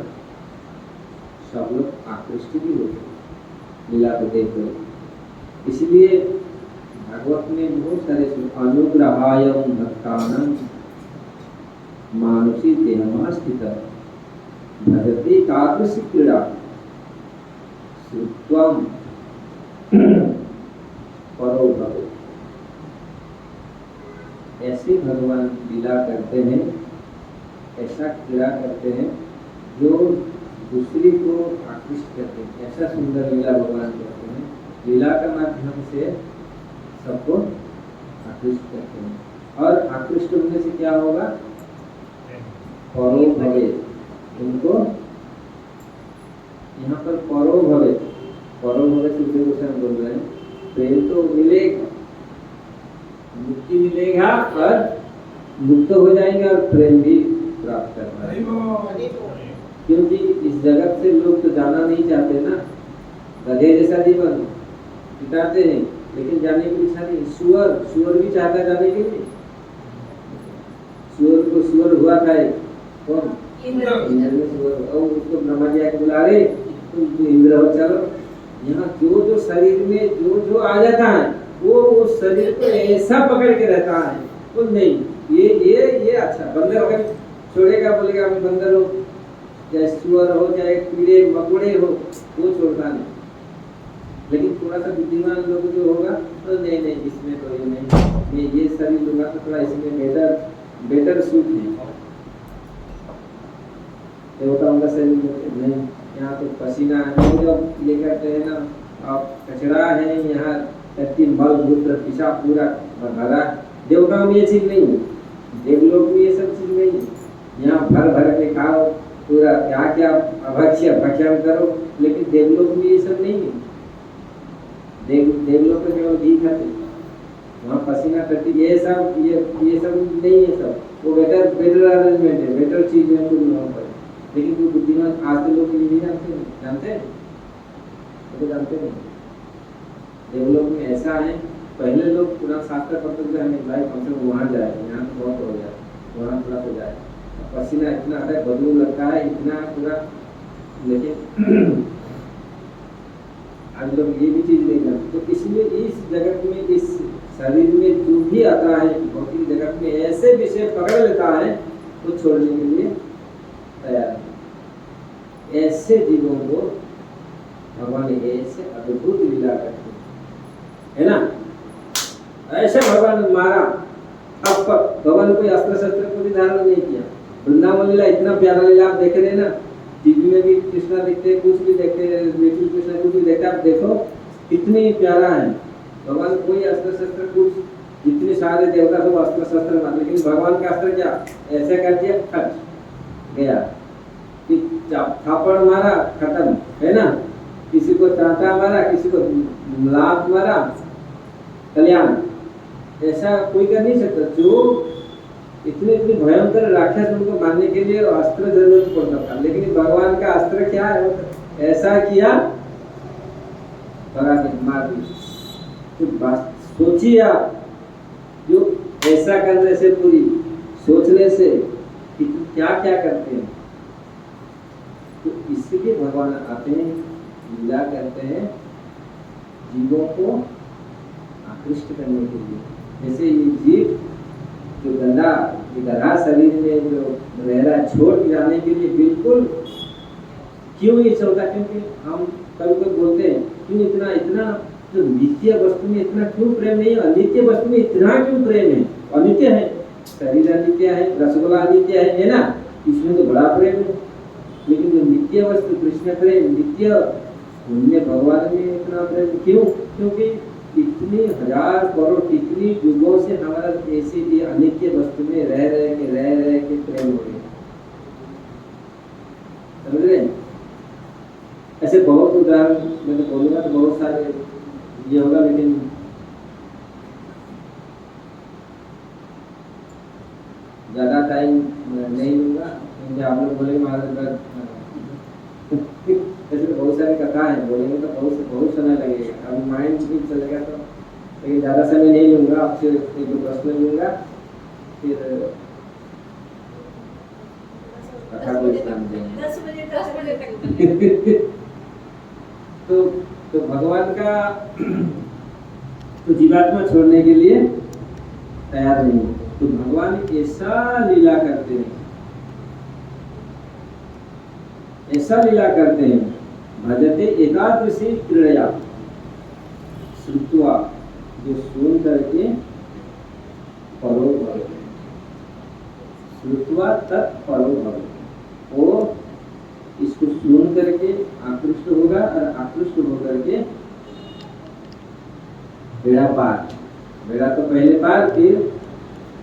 सब लोग आकृष्ट भी होते हैं लीला को देखकर। इसलिए भागवत में बहुत सारे अनुग्रहायं भक्तानां मानुषी देहमास्थित भजते कादृशी क्रीड़ा श्रुत्वं परो भव। ऐसे भगवान लीला करते हैं ऐसा क्रीड़ा करते हैं जो दूसरी को आकृष्ट करते हैं। ऐसा सुंदर लीला भगवान करते हैं, लीला का माध्यम से सबको आकृष्ट करते हैं। और आकृष्ट होने से क्या होगा? परो भवे, उनको यहाँ पर परो भवे से गोस्वामी बोल रहे हैं प्रेम तो मिलेगा, मुक्ति मिलेगा और मुक्त हो जाएंगे और प्रेम भी प्राप्त कर पाएंगे। क्योंकि इस जगत से लोग तो जाना नहीं चाहते ना, गधे जैसा जीवन बिताते हैं लेकिन जाने की इच्छा नहीं। सुअर भी चाहता है जाने के लिए। सुअर को सुअर हुआ था कौन? इंद्र में सुअर, और उसको ब्रह्मा जी आके बुला रहे तुम इंद्र हो, चलो। यहाँ जो शरीर में जो आ जाता है वो शरीर को ऐसा पकड़ के रहता है, वो नहीं ये अच्छा। बंदर अगर छोड़ेगा, बोलेगा मैं बंदर हो, चाहे सुअर हो, चाहे कीड़े मकोड़े हो, वो छोड़ता नहीं। लेकिन थोड़ा सा बुद्धिमान लोग जो होगा तो नहीं इसमें तो ये नहीं, ये शरीर लूंगा तो थोड़ा इसमें बेटर सूट है। देवताओं का शरीर नहीं, यहाँ तो पसीना है, जब ये करते हैं ना, आप कचरा है यहाँ, धरती मल मूत्र पेशाब पूरा भरा। देवताओं में ये चीज नहीं है, देवलोक में ये सब चीज नहीं है। यहाँ भर के खाओ पूरा, क्या भक्षण करो, लेकिन देवलोक में ये सब नहीं है। देवलोक में केवल घी खाते, वहाँ पसीना करती, ये सब नहीं है। सब वो बेटर अरेंजमेंट है, बेटर चीज है वहाँ पर। लेकिन जो बुद्धिमान आज के लोग ये नहीं जानते हैं, तो जानते नहीं। देवलोक में ऐसा है, पहले लोग पूरा शास्त्र पढ़ते थे, हमें भाई कम से कम वहाँ जाए, यहाँ तो बहुत हो जाए, वहाँ थोड़ा तो जाए, पसीना इतना आता है, बदबू लगता है इतना पूरा। लेकिन आज लोग ये भी चीज नहीं जानते। तो इसलिए इस जगत में, इस शरीर में जो भी आता है भौतिक जगत में, ऐसे विषय पकड़ लेता है तो छोड़ने के लिए तैयार है। ऐसे जीवों को भगवान ऐसे अद्भुत लीला करते है ना। ऐसे भगवान मारा, अब भगवान कोई अस्त्र शस्त्र को भी धारण नहीं किया। वृंदावन लीला इतना प्यारा लीला, आप देख रहे ना, टीवी में भी कृष्णा देखते हैं, कुछ भी देखते हैं, लिटिल कृष्णा कुछ भी देखते हैं, आप देखो कितनी प्यारा है। भगवान कोई अस्त्र शस्त्र, कुछ जितने सारे देवता सब अस्त्र शस्त्र मार, लेकिन भगवान का अस्त्र क्या, ऐसे कर दिया, खट गया। थापड़ मारा, खत्म, है ना। किसी को चांटा मारा, किसी को लात मारा, कल्याण। ऐसा कोई कर नहीं सकता। जो इतने भयंकर राक्षस, उनको मारने के लिए अस्त्र जरूरत पड़ता था, लेकिन भगवान का अस्त्र क्या है, ऐसा किया, भगा के मार दिया। तो सोचिए आप, जो ऐसा करने से, पूरी सोचने से क्या क्या करते हैं। तो इसलिए भगवान आते हैं, लीला करते हैं जीवों को आकृष्ट करने के लिए। जैसे ये जीव जो गधा शरीर में जो रह रहा है, छोड़ जाने के लिए बिल्कुल क्यों नहीं चाहता। क्योंकि हम कभी बोलते हैं क्यों इतना जो नित्य वस्तु में इतना क्यों प्रेम नहीं है, अनित्य वस्तु में इतना क्यों प्रेम है। अनित्य है, शरीर अनित्य है, रसगुल्ला अनित्य है ना, इसमें तो बड़ा प्रेम है। लेकिन जो नित्य वस्तु कृष्ण प्रेम, नित्य, उनमें भगवान में इतना प्रेम क्यों? क्योंकि इतनी हजार करोड़ कितनी युगों से हमारा ऐसी अनित्य वस्तु में रह के प्रेम हो गया। समझ रहे? ऐसे बहुत उदाहरण मैं तो बोलूंगा तो बहुत सारे ये होगा, लेकिन ज्यादा टाइम नहीं लूंगा, क्योंकि आप लोग बोलेंगे महाराज ऐसे बहुत सारी कथा है, बोलेंगे तो बहुत समय लगेगा, अब माइंड भी चलेगा। तो लेकिन ज़्यादा समय नहीं लूँगा, आपसे एक दो प्रश्न लूँगा, फिर कथा को विश्राम देंगे। 10 बजे तक तो भगवान का तो जीवात्मा छोड़ने के लिए तैयार नहीं है। तो भगवान ऐसा लीला करते हैं, ऐसा लीला करते हैं, भजते एकादशी क्रीड़या श्रुत्वा, जो सुन करके परो भवे, श्रुत्वा तत्परो भव, वो इसको सुन करके आकृष्ट होगा और आकृष्ट होकर के बेड़ा पार, बेड़ा तो पहले पार, फिर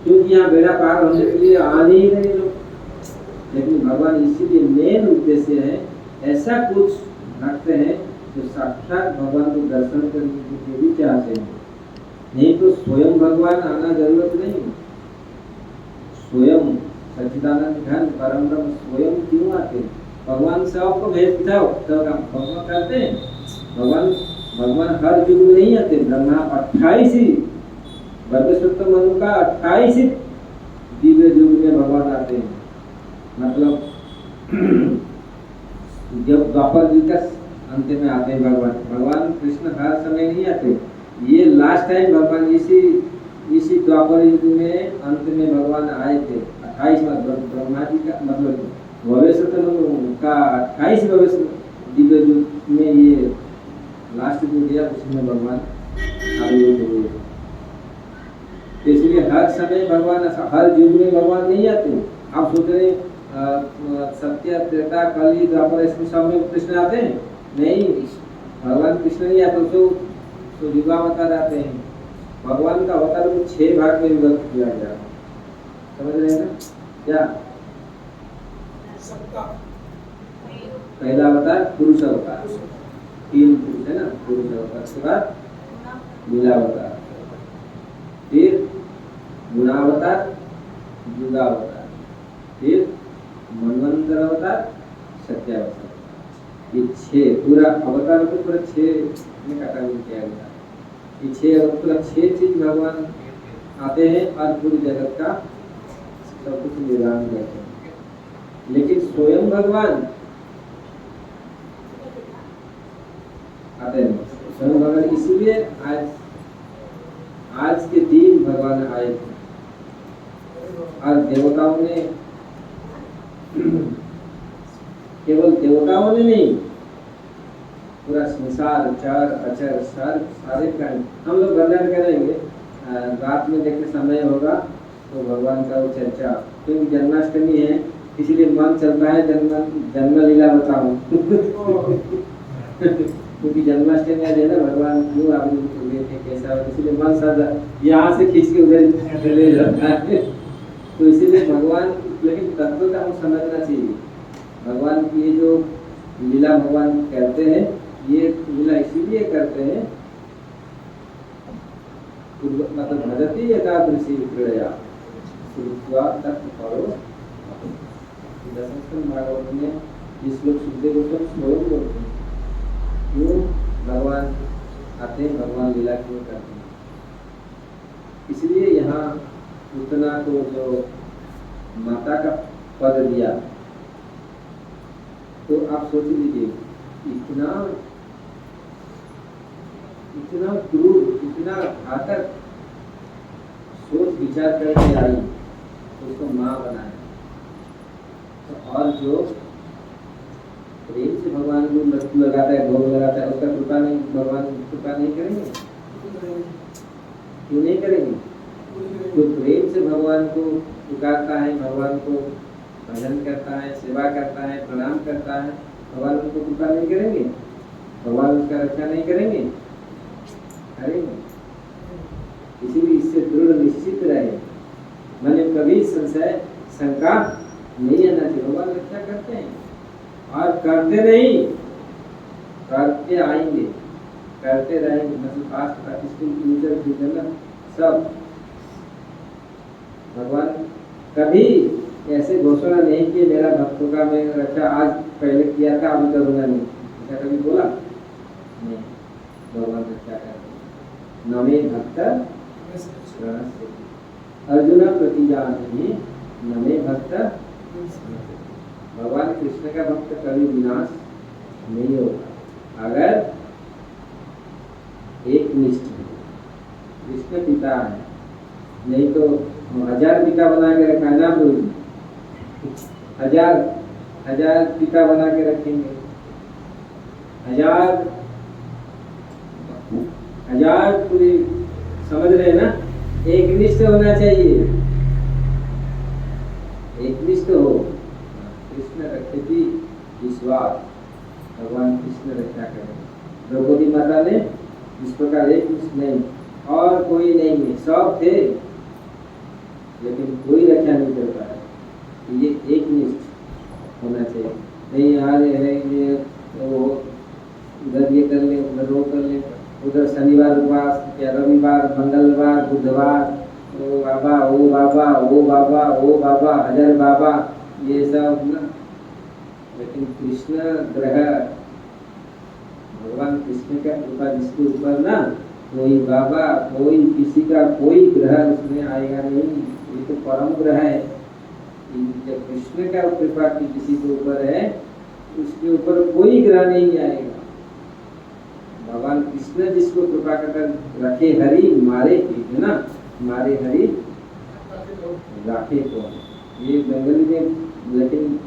क्योंकि यहाँ बेड़ा पार होने के लिए आने ही नहीं लोग, लेकिन भगवान इसीलिए मेन उद्देश्य है ऐसा कुछ भक्त है जो साक्षात भगवान को दर्शन करने के लिए भी चाहते हैं, नहीं तो स्वयं भगवान आना जरूरत नहीं। स्वयं सच्चिदानंद घन परम ब्रह्म स्वयं क्यों आते हैं? भगवान से आपको भेज दिखाओ तो भगवान करते हैं। भगवान हर युग में नहीं आते, ब्रह्मा 28 ही वर्गसुत्त मनु का 28 दिव्य युग में भगवान आते हैं। मतलब जब द्वापर युग का अंत में आते हैं भगवान कृष्ण हर समय नहीं आते, ये लास्ट टाइम भगवान इसी द्वापर युग में अंत में भगवान आए थे। 28 मतलब ब्रह्मा जी का मतलब भविष्य का 28 भविष्य दिव्य युग में ये लास्ट जो गया उसमें भगवान आविर्भूत हुए। तो इसलिए हर समय भगवान, हर युग में भगवान नहीं आते। आप सोच रहे सत्य त्रेता कली द्वापर इसमें सब में कृष्ण आते हैं? नहीं, भगवान कृष्ण नहीं आते तो युगावतार आते हैं। भगवान का अवतार को 6 भाग में विभक्त किया गया, समझ रहे हैं ना क्या? पहला अवतार पुरुष अवतार, 3 पुरुष है ना, पुरुष अवतार के बाद लीलावतार, फिर गुणावतार, युगावतार, फिर मनवंतर अवतार, सत्यावतार। ये 6 पूरा अवतार को पूरा 6 में कैटेगरी किया गया। ये 6 चीज भगवान आते हैं और पूरी जगत का सब कुछ निर्माण करते हैं। लेकिन स्वयं भगवान आते हैं, स्वयं भगवान इसीलिए आज के दिन भगवान आए थे और देवताओं ने केवल देवताओं ने नहीं, पूरा संसार चर अचर सारे प्राणी, हम लोग वर्णन करेंगे रात में देखते समय होगा तो भगवान का वो चर्चा, क्योंकि जन्माष्टमी है इसलिए मन चलता है जन्म लीला बताऊं क्योंकि जन्माष्टमी आज है ना, भगवान क्यों आविर्भूत हुए थे, कैसा, इसलिए मन सब यहाँ से खींच के उधर ले जाता है। तो इसीलिए भगवान, लेकिन तत्व का हम समझना चाहिए। भगवान की ये जो लीला भगवान करते हैं, ये लीला इसीलिए करते हैं मतलब भजती एकादशी क्रीड़या श्रुत्वा तत्परो। दशम भागवत में जिस लोग सुनते वो सब स्वयं बोलते हैं क्यों भगवान आते हैं, भगवान लीला क्यों करते हैं। इसलिए यहाँ उतना को जो माता का पद दिया, तो आप सोच लीजिए इतना क्रूर, इतना घातक सोच विचार करके आई तो उसको माँ बनाया। तो और जो प्रेम से भगवान को लड्डू लगाता है, भोग लगाता है, उसका कृपा नहीं, भगवान कृपा नहीं करेंगे? क्यों नहीं करेंगे? जो प्रेम से भगवान को पुकारता है, भगवान को भजन करता है, सेवा करता है, प्रणाम करता है, भगवान उनको कृपा नहीं करेंगे? भगवान उसका रक्षा नहीं करेंगे? करेंगे। इसीलिए इससे दृढ़ निश्चित रहे, मैंने कभी संशय शंका नहीं आना चाहिए। भगवान रक्षा करते हैं और करते नहीं, करते आएंगे, करते रहेंगे। मतलब पास्ट पार्टिसिपल फ्यूचर फ्यूचर सब भगवान कभी ऐसे घोषणा नहीं की मेरा भक्तों का मैं रक्षा आज पहले किया था अभी करूँगा नहीं, ऐसा कभी बोला नहीं। भगवान रक्षा करते नमे भक्त अर्जुन प्रतिजानी नमे भक्त। भगवान कृष्ण का भक्त कभी विनाश नहीं होता अगर एक निष्ठ कृष्ण पिता है, नहीं तो 1000 पिता बना के रखा है ना, बोलिए 1000 पिता बना के रखेंगे, 1000 पूरी, समझ रहे हैं ना? एक निष्ठ होना चाहिए, निष्ठ हो। कृष्ण रखे थी विश्वास, भगवान कृष्ण रक्षा करें। द्रौपदी माता ने इस प्रकार एक नहीं और कोई नहीं है, सब थे लेकिन कोई रक्षा नहीं कर पाया। ये एक निष्ठ होना चाहिए। नहीं आज है ये वो उधर ये कर ले, उधर वो कर ले, उधर शनिवार उपवास या रविवार मंगलवार बुधवार ओ बाबा ओ बाबा ओ बाबा ओ बाबा हजर बाबा ये सब ना। लेकिन कृष्ण ग्रह भगवान कृष्ण का कृपा जिसके ऊपर ना, कोई बाबा कोई किसी का कोई ग्रह उसमें आएगा नहीं। ये तो परम ग्रह है। जब कृष्ण का कृपा की किसी के ऊपर है उसके ऊपर कोई ग्रह नहीं आएगा। भगवान कृष्ण जिसको कृपा कर रखे हरि मारे है ना, मारे हरि राखे को, ये बंगाली में। लेकिन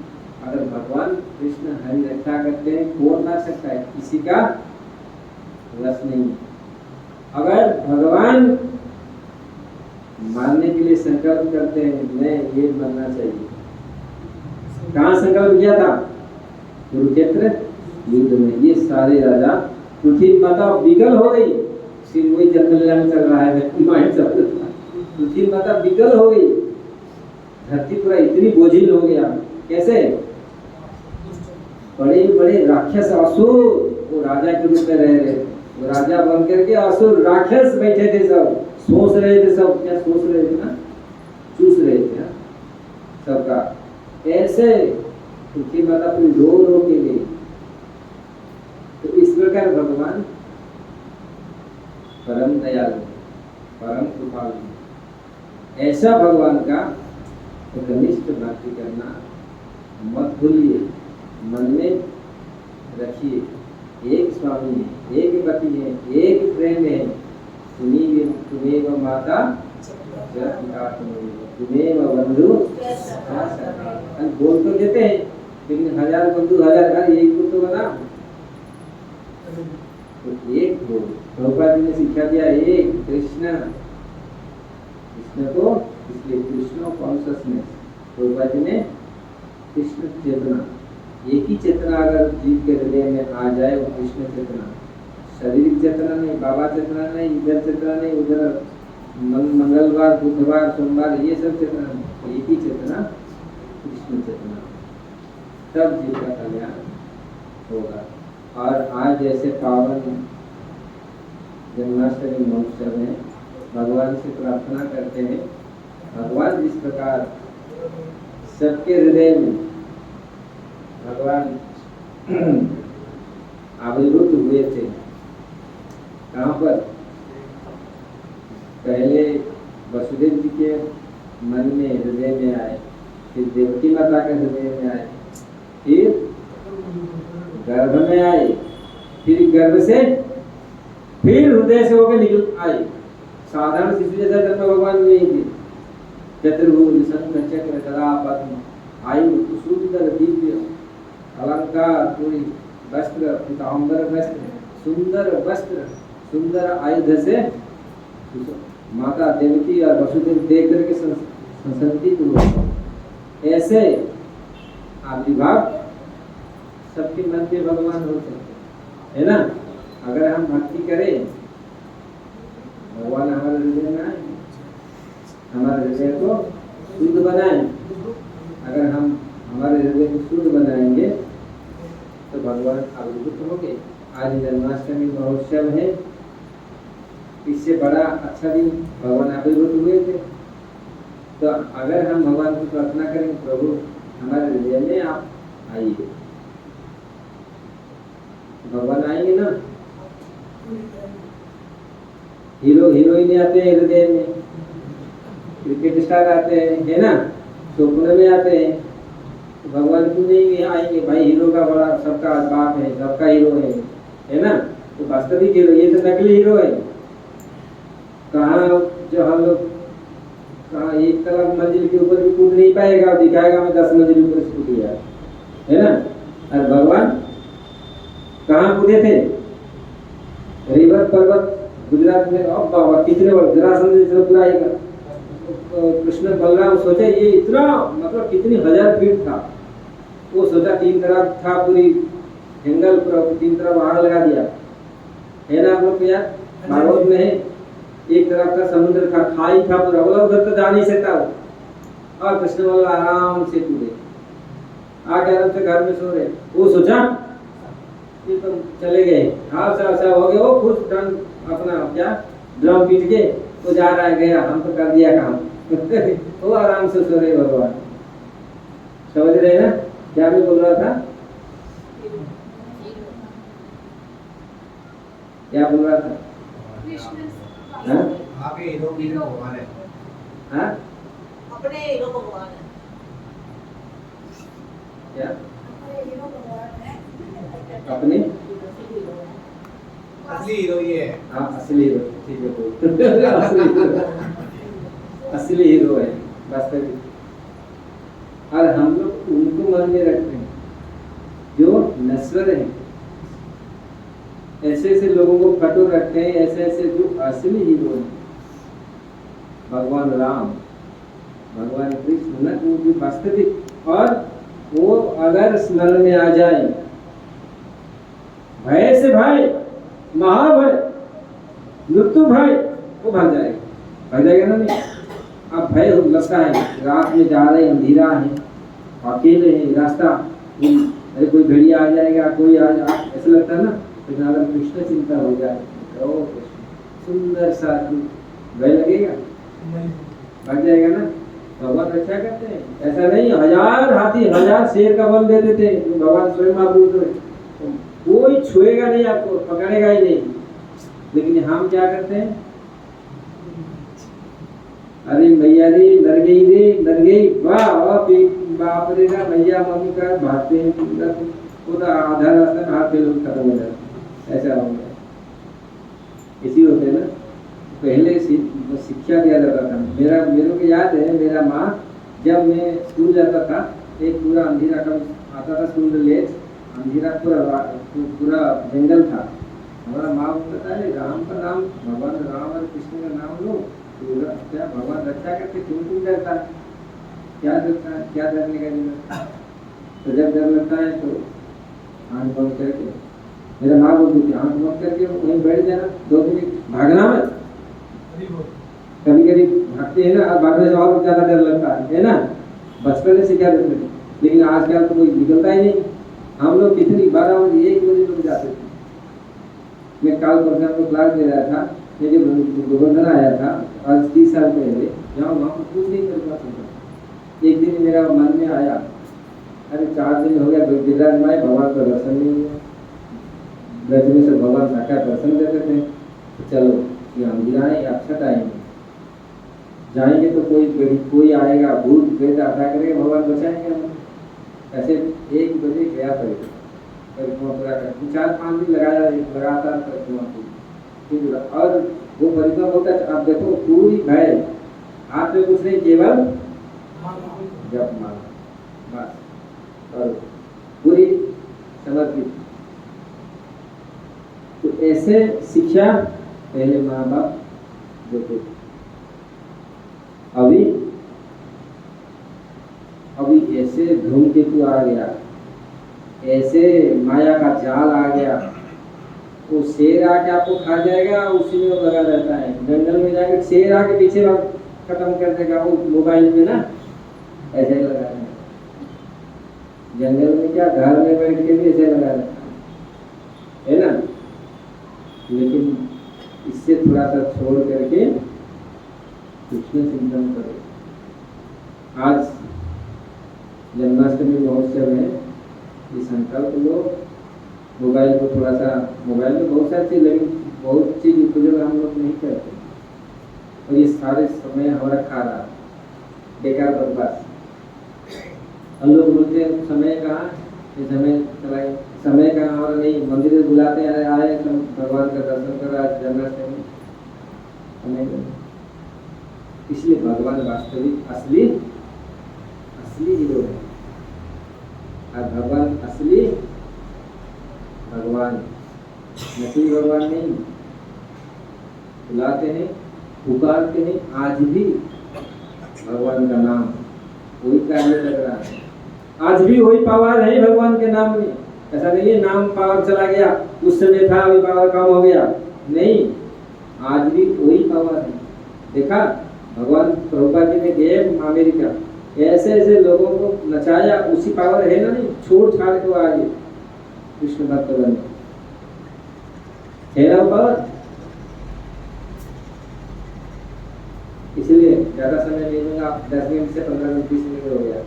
अगर भगवान कृष्ण हरि रक्षा करते हैं कौन ला सकता है, किसी का वश नहीं। अगर भगवान मारने के लिए संकल्प करते हैं मैं ये मरना चाहिए, कहाँ संकल्प किया था, कुरुक्षेत्र युद्ध में। ये सारे राजा पृथ्वी माता विकल हो गई, सिर वही जन्मलीला में चल रहा है माइंड सब। पृथ्वी माता विकल हो गई, धरती पूरा इतनी बोझिल हो गया। कैसे? बड़े बड़े राक्षस असुर वो राजा के रूप में रह रहे, वो राजा बन करके असुर राक्षस बैठे थे, सब सोच रहे थे, सब क्या सोच रहे थे ना, चूस रहे थे सबका। ऐसे पृथ्वी माता पूरी रो रो के गई। तो इस प्रकार भगवान परम दयालु, परम कृपालु, ऐसा भगवान का घनिष्ठ भक्ति करना मत भूलिए, मन में रखिए। एक स्वामी है, एक पति है, एक फ्रेंड है, तुम्हें माता तुम्हें बंधु। बोल तो देते हैं लेकिन हजार बंधु हजार एक को तो बना, तो एक हो। प्रभुपाद जी ने शिक्षा दिया एक कृष्ण, कृष्ण को इसलिए कृष्ण कॉन्शसनेस। प्रभुपाद जी ने कृष्ण चेतना, एक ही चेतना अगर जीव के हृदय में आ जाए वो कृष्ण चेतना, शारीरिक चेतना नहीं, बाबा चेतना नहीं, इधर चेतना नहीं, उधर मंगलवार बुधवार सोमवार ये सब चेतना नहीं, एक ही चेतना कृष्ण चेतना, तब जीव का कल्याण होगा। और आज जैसे पावन जन्माष्टमी महोत्सव में भगवान से प्रार्थना करते हैं, भगवान जिस प्रकार सबके हृदय में भगवान आविर्भूत हुए थे। कहाँ पर? पहले वसुदेव जी के मन में हृदय में आए, फिर देवकी माता के हृदय में आए, फिर गर्भ में आए, फिर गर्भ से फिर हृदय से होकर निकल आए। साधारण शिशु जैसा जन्म भगवान नहीं थे। चतुर्भुज शंख चक्र गदा पद्म आयु सुंदर दिव्य अलंकार पूरी वस्त्र पीताम्बर वस्त्र सुंदर वस्त्र सुंदर आयुध से माता देवकी और वसुदेव देख करके संसर्गित हुए। ऐसे आविर्भाव सबके मन में भगवान हो सकते है ना। अगर हम भक्ति करें भगवान हमारे हृदय में आएंगे, हमारे हृदय को शुद्ध बनाएं। अगर हम हमारे हृदय को शुद्ध बनाएंगे तो भगवान आविर्भूत होंगे। आज जन्माष्टमी महोत्सव है, इससे बड़ा अच्छा दिन भगवान आविर्भूत हुए थे। तो अगर हम भगवान को प्रार्थना करें प्रभु हमारे हृदय में आप आइए, भगवान आएंगे ना। हीरो हीरोइन आते हैं हृदय में, क्रिकेट स्टार आते हैं है ना, स्वप्न में आते हैं, तो भगवान क्यों नहीं आएंगे? भाई हीरो का बड़ा सबका बाप है, सबका हीरो है ना। तो वास्तविक हीरो, ये तो नकली हीरो है। कहाँ जो हम लोग कहाँ एक तरफ मंजिल के ऊपर भी कूद नहीं पाएगा, दिखाएगा मैं 10 मंजिल ऊपर से कूद गया है ना। और भगवान कहाँ कूदे थे? रिवर पर्वत गुजरात में। अब बाबा कितने बार जरासंध जैसे पूरा आएगा कृष्ण बलराम सोचा ये इतना मतलब कितनी 1000 फीट था। वो सोचा 3 तरफ था पूरी जंगल, पूरा 3 तरफ आग लगा दिया है ना। आप लोग को यार भागवत में है, एक तरफ का समुद्र था, खाई था पूरा, बोला उधर तो जा नहीं सकता वो। और कृष्ण बोला आराम से पूरे आके आराम से घर में सो रहे। वो सोचा कि तुम चले गए, हाँ सब हो गया, वो खुश ड्रम अपना क्या ड्रम पीट के वो जा रहा है, गया हम तो कर दिया काम। वो आराम से सो रहे भगवान। समझ रहे ना क्या मैं बोल रहा था, क्या बोल रहा था? हाँ? आपके हीरो भी भगवान है। हाँ? अपने हीरो भगवान है। क्या अपने हीरो भगवान है। अपने असली हीरो ये है। हाँ असली हीरो, ठीक है बोल। असली हीरो है वास्तविक। और हम लोग उनको मन में रखते हैं जो नश्वर है, ऐसे ऐसे लोगों को फटो रखते हैं, ऐसे ऐसे जो असली हीरो है भगवान राम, भगवान कृष्ण ना, वो जो वास्तविक। और वो अगर स्मरण में आ जाए, भय से भय, महाभय, मृत्यु भय, वो भाग जाएगा ना। नहीं अब भय लगता है, रात में जा रहे, अंधेरा है, अकेले हैं, रास्ता अरे कोई भेड़िया आ जाएगा, कोई आ जा, ऐसा लगता है ना। लेकिन अगर कृष्ण चिंता हो जाए, ओ कृष्ण सुंदर सा भय लगेगा, भाग जाएगा ना। भगवान रक्षा करते हैं, ऐसा नहीं 1000 हाथी 1000 शेर का बल दे देते हैं, भगवान स्वयं आप बोलते हैं कोई छुएगा नहीं, आपको पकड़ेगा ही नहीं। लेकिन हम क्या करते हैं, अरे मैया रे डर गई, वाह बाप रे ना, भैया मम्मी का भागते हैं, वो तो आधा रास्ता में हाथ पे लोग खत्म हो जाते हैं। ऐसा हो गया, इसी होते ना। पहले शिक्षा दिया जाता था। मेरे को याद है, मेरा माँ जब मैं स्कूल जाता था, एक पूरा अंधेरा का आता था स्कूल में, लेट अंधेरा पूरा जंगल था। हमारा माँ बोलता है राम का नाम, भगवान राम और कृष्ण का नाम लो, क्या भगवान रक्षा करके क्यों डरता है, क्या डरता है, क्या डरने का जरूरत। तो जब डर लगता है तो आँख बंद करके, मेरा माँ बोलती थी आँख बंद करके वहीं बैठ जाना, 2 मिनट भागना मत। कभी कभी भागते हैं ना, भागने से और ज्यादा डर लगता है ना। बचपन से क्या डर, लेकिन आजकल तो कोई निकलता ही नहीं। हम लोग कितनी 12 बजे 1 बजे तक जाते थे। मैं कल परसों को क्लास दे रहा था, मैं जब गोवर्धन आया था आज 30 साल पहले, जहाँ वहाँ पर कुछ नहीं कर पाता। एक दिन मेरा मन में आया, अरे 4 दिन हो गया विराजमान भगवान का दर्शन नहीं हुआ। ब्रज में से भगवान साक्षात दर्शन देते थे, तो चलो ये अंधेरा है, अच्छा टाइम है, जाएंगे तो कोई आएगा, भूत प्रेत आता करेगा, भगवान बचाएंगे हम। ऐसे 1 बजे गया परिक्रमा पूरा कर, 4-5 दिन लगातार परिक्रमा की। और वो परिक्रमा होता है, आप देखो पूरी भय, हाथ में कुछ नहीं, केवल जप माला बस, और पूरी समर्पित। तो ऐसे शिक्षा पहले माँ बाप देते थे। अभी ऐसे धूमकेतु आ गया, ऐसे माया का जाल आ गया, वो शेर आके आपको खा जाएगा, उसी में वो लगा रहता है। जंगल में जाके शेर आके पीछे खत्म कर देगा, वो मोबाइल में ना ऐसे ही लगा है। जंगल में क्या, घर में बैठ के भी ऐसे लगा रहता है ना। लेकिन इससे थोड़ा सा छोड़ करके कृष्ण चिंतन करो। आज जन्माष्टमी महोत्सव है, ये संकल्प लो, मोबाइल को थोड़ा सा, मोबाइल में बहुत सारी चीज, लेकिन बहुत चीज उपयोग हम लोग नहीं करते, और ये सारे समय हमारा खा रहा, बेकार बर्बाद। हम लोग बोलते हैं समय कहाँ, ये समय चलाए, समय कहाँ हमारा नहीं। मंदिर में बुलाते हैं, आए भगवान का दर्शन करा, जन्माष्टमी समय नहीं। इसलिए भगवान वास्तविक असली हीरो है, और भगवान असली भगवान, नकली भगवान नहीं। बुलाते हैं, पुकारते हैं, आज भी भगवान का नाम वही कार्य लग रहा है। आज भी वही पावर है भगवान के नाम में। ऐसा नहीं है नाम पावर चला गया, उस समय था अभी पावर कम हो गया, नहीं, आज भी वही पावर है। देखा भगवान प्रभुपाद जी ने गए अमेरिका, ऐसे ऐसे लोगों को नचाया, उसी पावर है ना, नहीं छोड़ छाड़ के आगे कृष्ण भक्त बने, है ना पावर। इसलिए ज्यादा समय नहीं लूंगा, आप 10 मिनट से 15 मिनट 20 मिनट हो गया।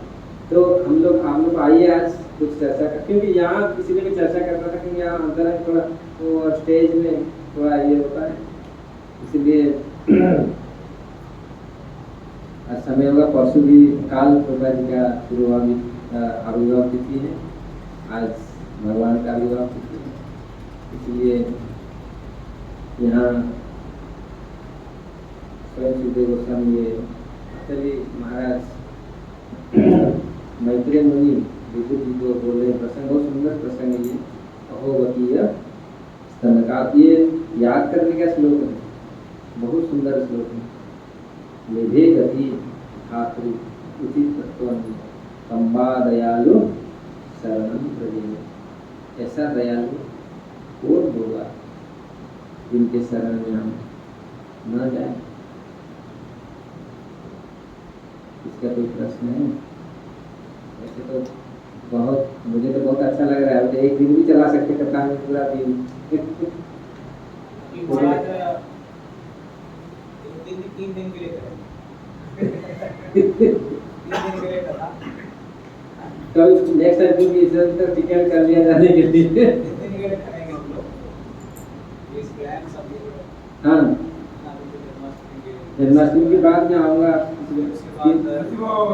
तो आप लोग आइए आज कुछ चर्चा कर, क्योंकि यहाँ किसी ने भी चर्चा करना था, क्योंकि यहाँ अंदर है थोड़ा तो स्टेज में थोड़ा ये होता है, इसलिए आज समय होगा। परसों भी काल प्रभा जी का आविर्भाव तिथि है, आज भगवान का आविर्भाव तिथि है, इसलिए यहाँ स्वयं सुखदेव गोस्वामी ये चलिए महाराज मैत्रेय मुनि विदुर जी को बोल रहे प्रसंग, बहुत सुंदर प्रसंग है ये। अहोवतीय स्तनका, ये याद करने का श्लोक है, बहुत सुंदर श्लोक है। निधे गति धातु उचित तत्व कंबा दयालु शरणम प्रजे। ऐसा दयालु कौन होगा जिनके शरण में हम न जाए? इसका कोई प्रश्न है? वैसे तो बहुत, मुझे तो बहुत अच्छा लग रहा है, मुझे एक दिन भी चला सकते कथा में पूरा दिन। 3 दिन के लिए तो नेक्स्ट टाइम भी इधर तक टिकट कर लिया जाने के लिए 3 दिन के लिए करेंगे हम लोग। इस प्लान सब हाँ, जन्माष्टमी के बाद में आऊँगा, उसके बाद 1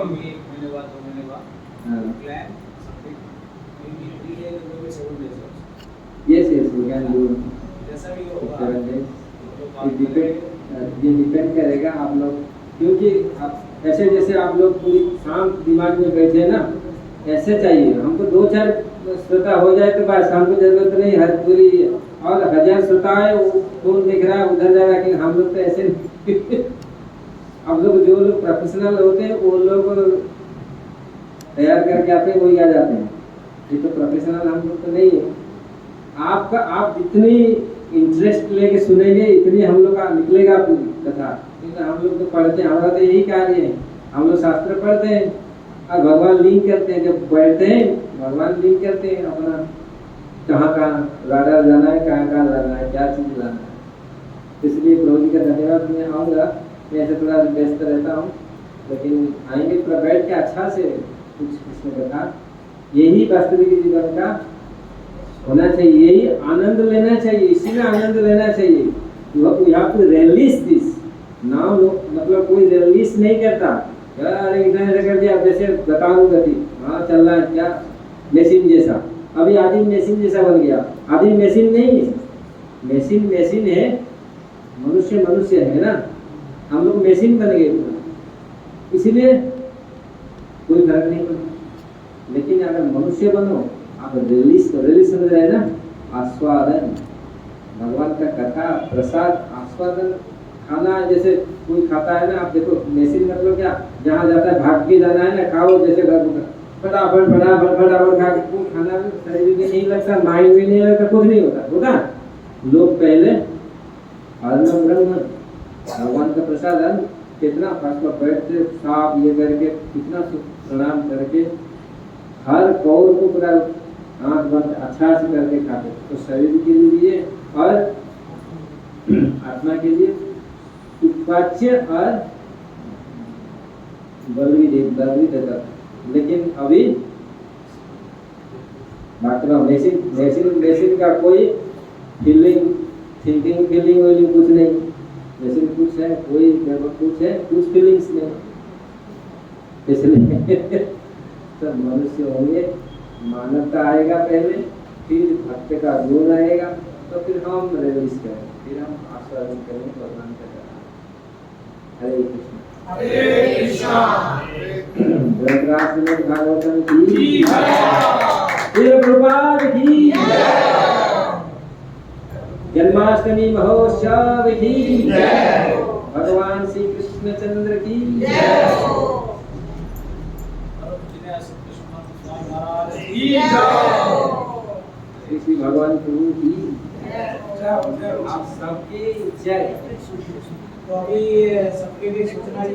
महीने बाद 2 महीने बाद हाँ, plan something maybe 3 days or maybe 7 days also. yes we can do जैसा भी होगा 7 days। तो ये डिपेंड करेगा आप लोग, क्योंकि आप ऐसे जैसे आप लोग पूरी शांत दिमाग में बैठे ना, ऐसे चाहिए हमको। 2-4 श्रोता हो जाए तो बस, हमको जरूरत नहीं हर पूरी और 1000 श्रोता है, वो कौन देख रहा है उधर जा रहा है, लेकिन हम लोग तो ऐसे नहीं। हम लोग जो लोग प्रोफेशनल होते हैं वो लोग तैयार करके आते हैं, वही आ जाते हैं। ये तो प्रोफेशनल हम लोग तो नहीं है। आप जितनी इंटरेस्ट लेके सुनेंगे इतनी हम लोग का निकलेगा पूरी कथा, क्योंकि हम लोग तो पढ़ते हैं, हमारा तो यही कार्य है, हम लोग शास्त्र पढ़ते हैं और भगवान लिंक करते हैं। जब बैठते हैं भगवान लिंक करते हैं अपना, कहाँ कहाँ राडा जाना है, कहाँ कहाँ लाना है, क्या चीज़ लाना है। इसलिए प्रभु जी का धन्यवाद। मैं आऊँगा, मैं ऐसे थोड़ा व्यस्त रहता हूँ, लेकिन आएंगे थोड़ा बैठ के अच्छा से कुछ कृष्ण कथा, यही वास्तविक जीवन का होना चाहिए, यही आनंद लेना चाहिए, इसी में आनंद लेना चाहिए। You have to release this now, मतलब कोई रिलीज नहीं करता, अरे इतना कर दिया जैसे बताऊं गति, हाँ चल रहा है क्या मशीन जैसा। अभी आदमी मशीन जैसा बन गया, आदमी मशीन नहीं है, मशीन है, मनुष्य है ना, हम लोग मशीन बन गए पूरा, इसलिए कोई फर्क नहीं पड़ता। लेकिन अगर मनुष्य बनो, आप रिलीज समझ रहे हैं ना, आस्वादन, भगवान का कथा प्रसाद आस्वादन खाना, जैसे कोई खाता है ना, आप देखो मशीन मतलब क्या, जहाँ जाता है भाग के जाना है ना, खाओ जैसे फटाफट खा के कोई खाना भी शरीर में नहीं लगता, माइंड में नहीं लगता, कुछ नहीं होता। लोग पहले भगवान का प्रसाद कितना फर्स्ट में बैठते साफ ये करके, कितना प्रणाम करके, हर कौर को पूरा आँख बंद अच्छा से करके खाते, तो शरीर के लिए और आत्मा के लिए उपाच्य और बलवी देता। लेकिन अभी मशीन का कोई थिंकिंग फीलिंग कुछ नहीं, मशीन कुछ है, कोई कुछ है, कुछ फीलिंग्स नहीं, इसलिए सब मनुष्य होंगे, मानवता आएगा पहले, फिर भक्त का गुण आएगा, तो फिर हम रिलीज करें, फिर हम आस्वादन करें भगवान का। हरे कृष्ण। हरे कृष्णा। ग्रंथराज में भागवतम की जय, प्रभुपाद की जय, जन्माष्टमी महोत्सव की जय, भगवान श्री कृष्ण कृष्णचंद्र की श्री श्री भगवान प्रभु की आप सबकी जय। तो अभी सबके लिए सूचना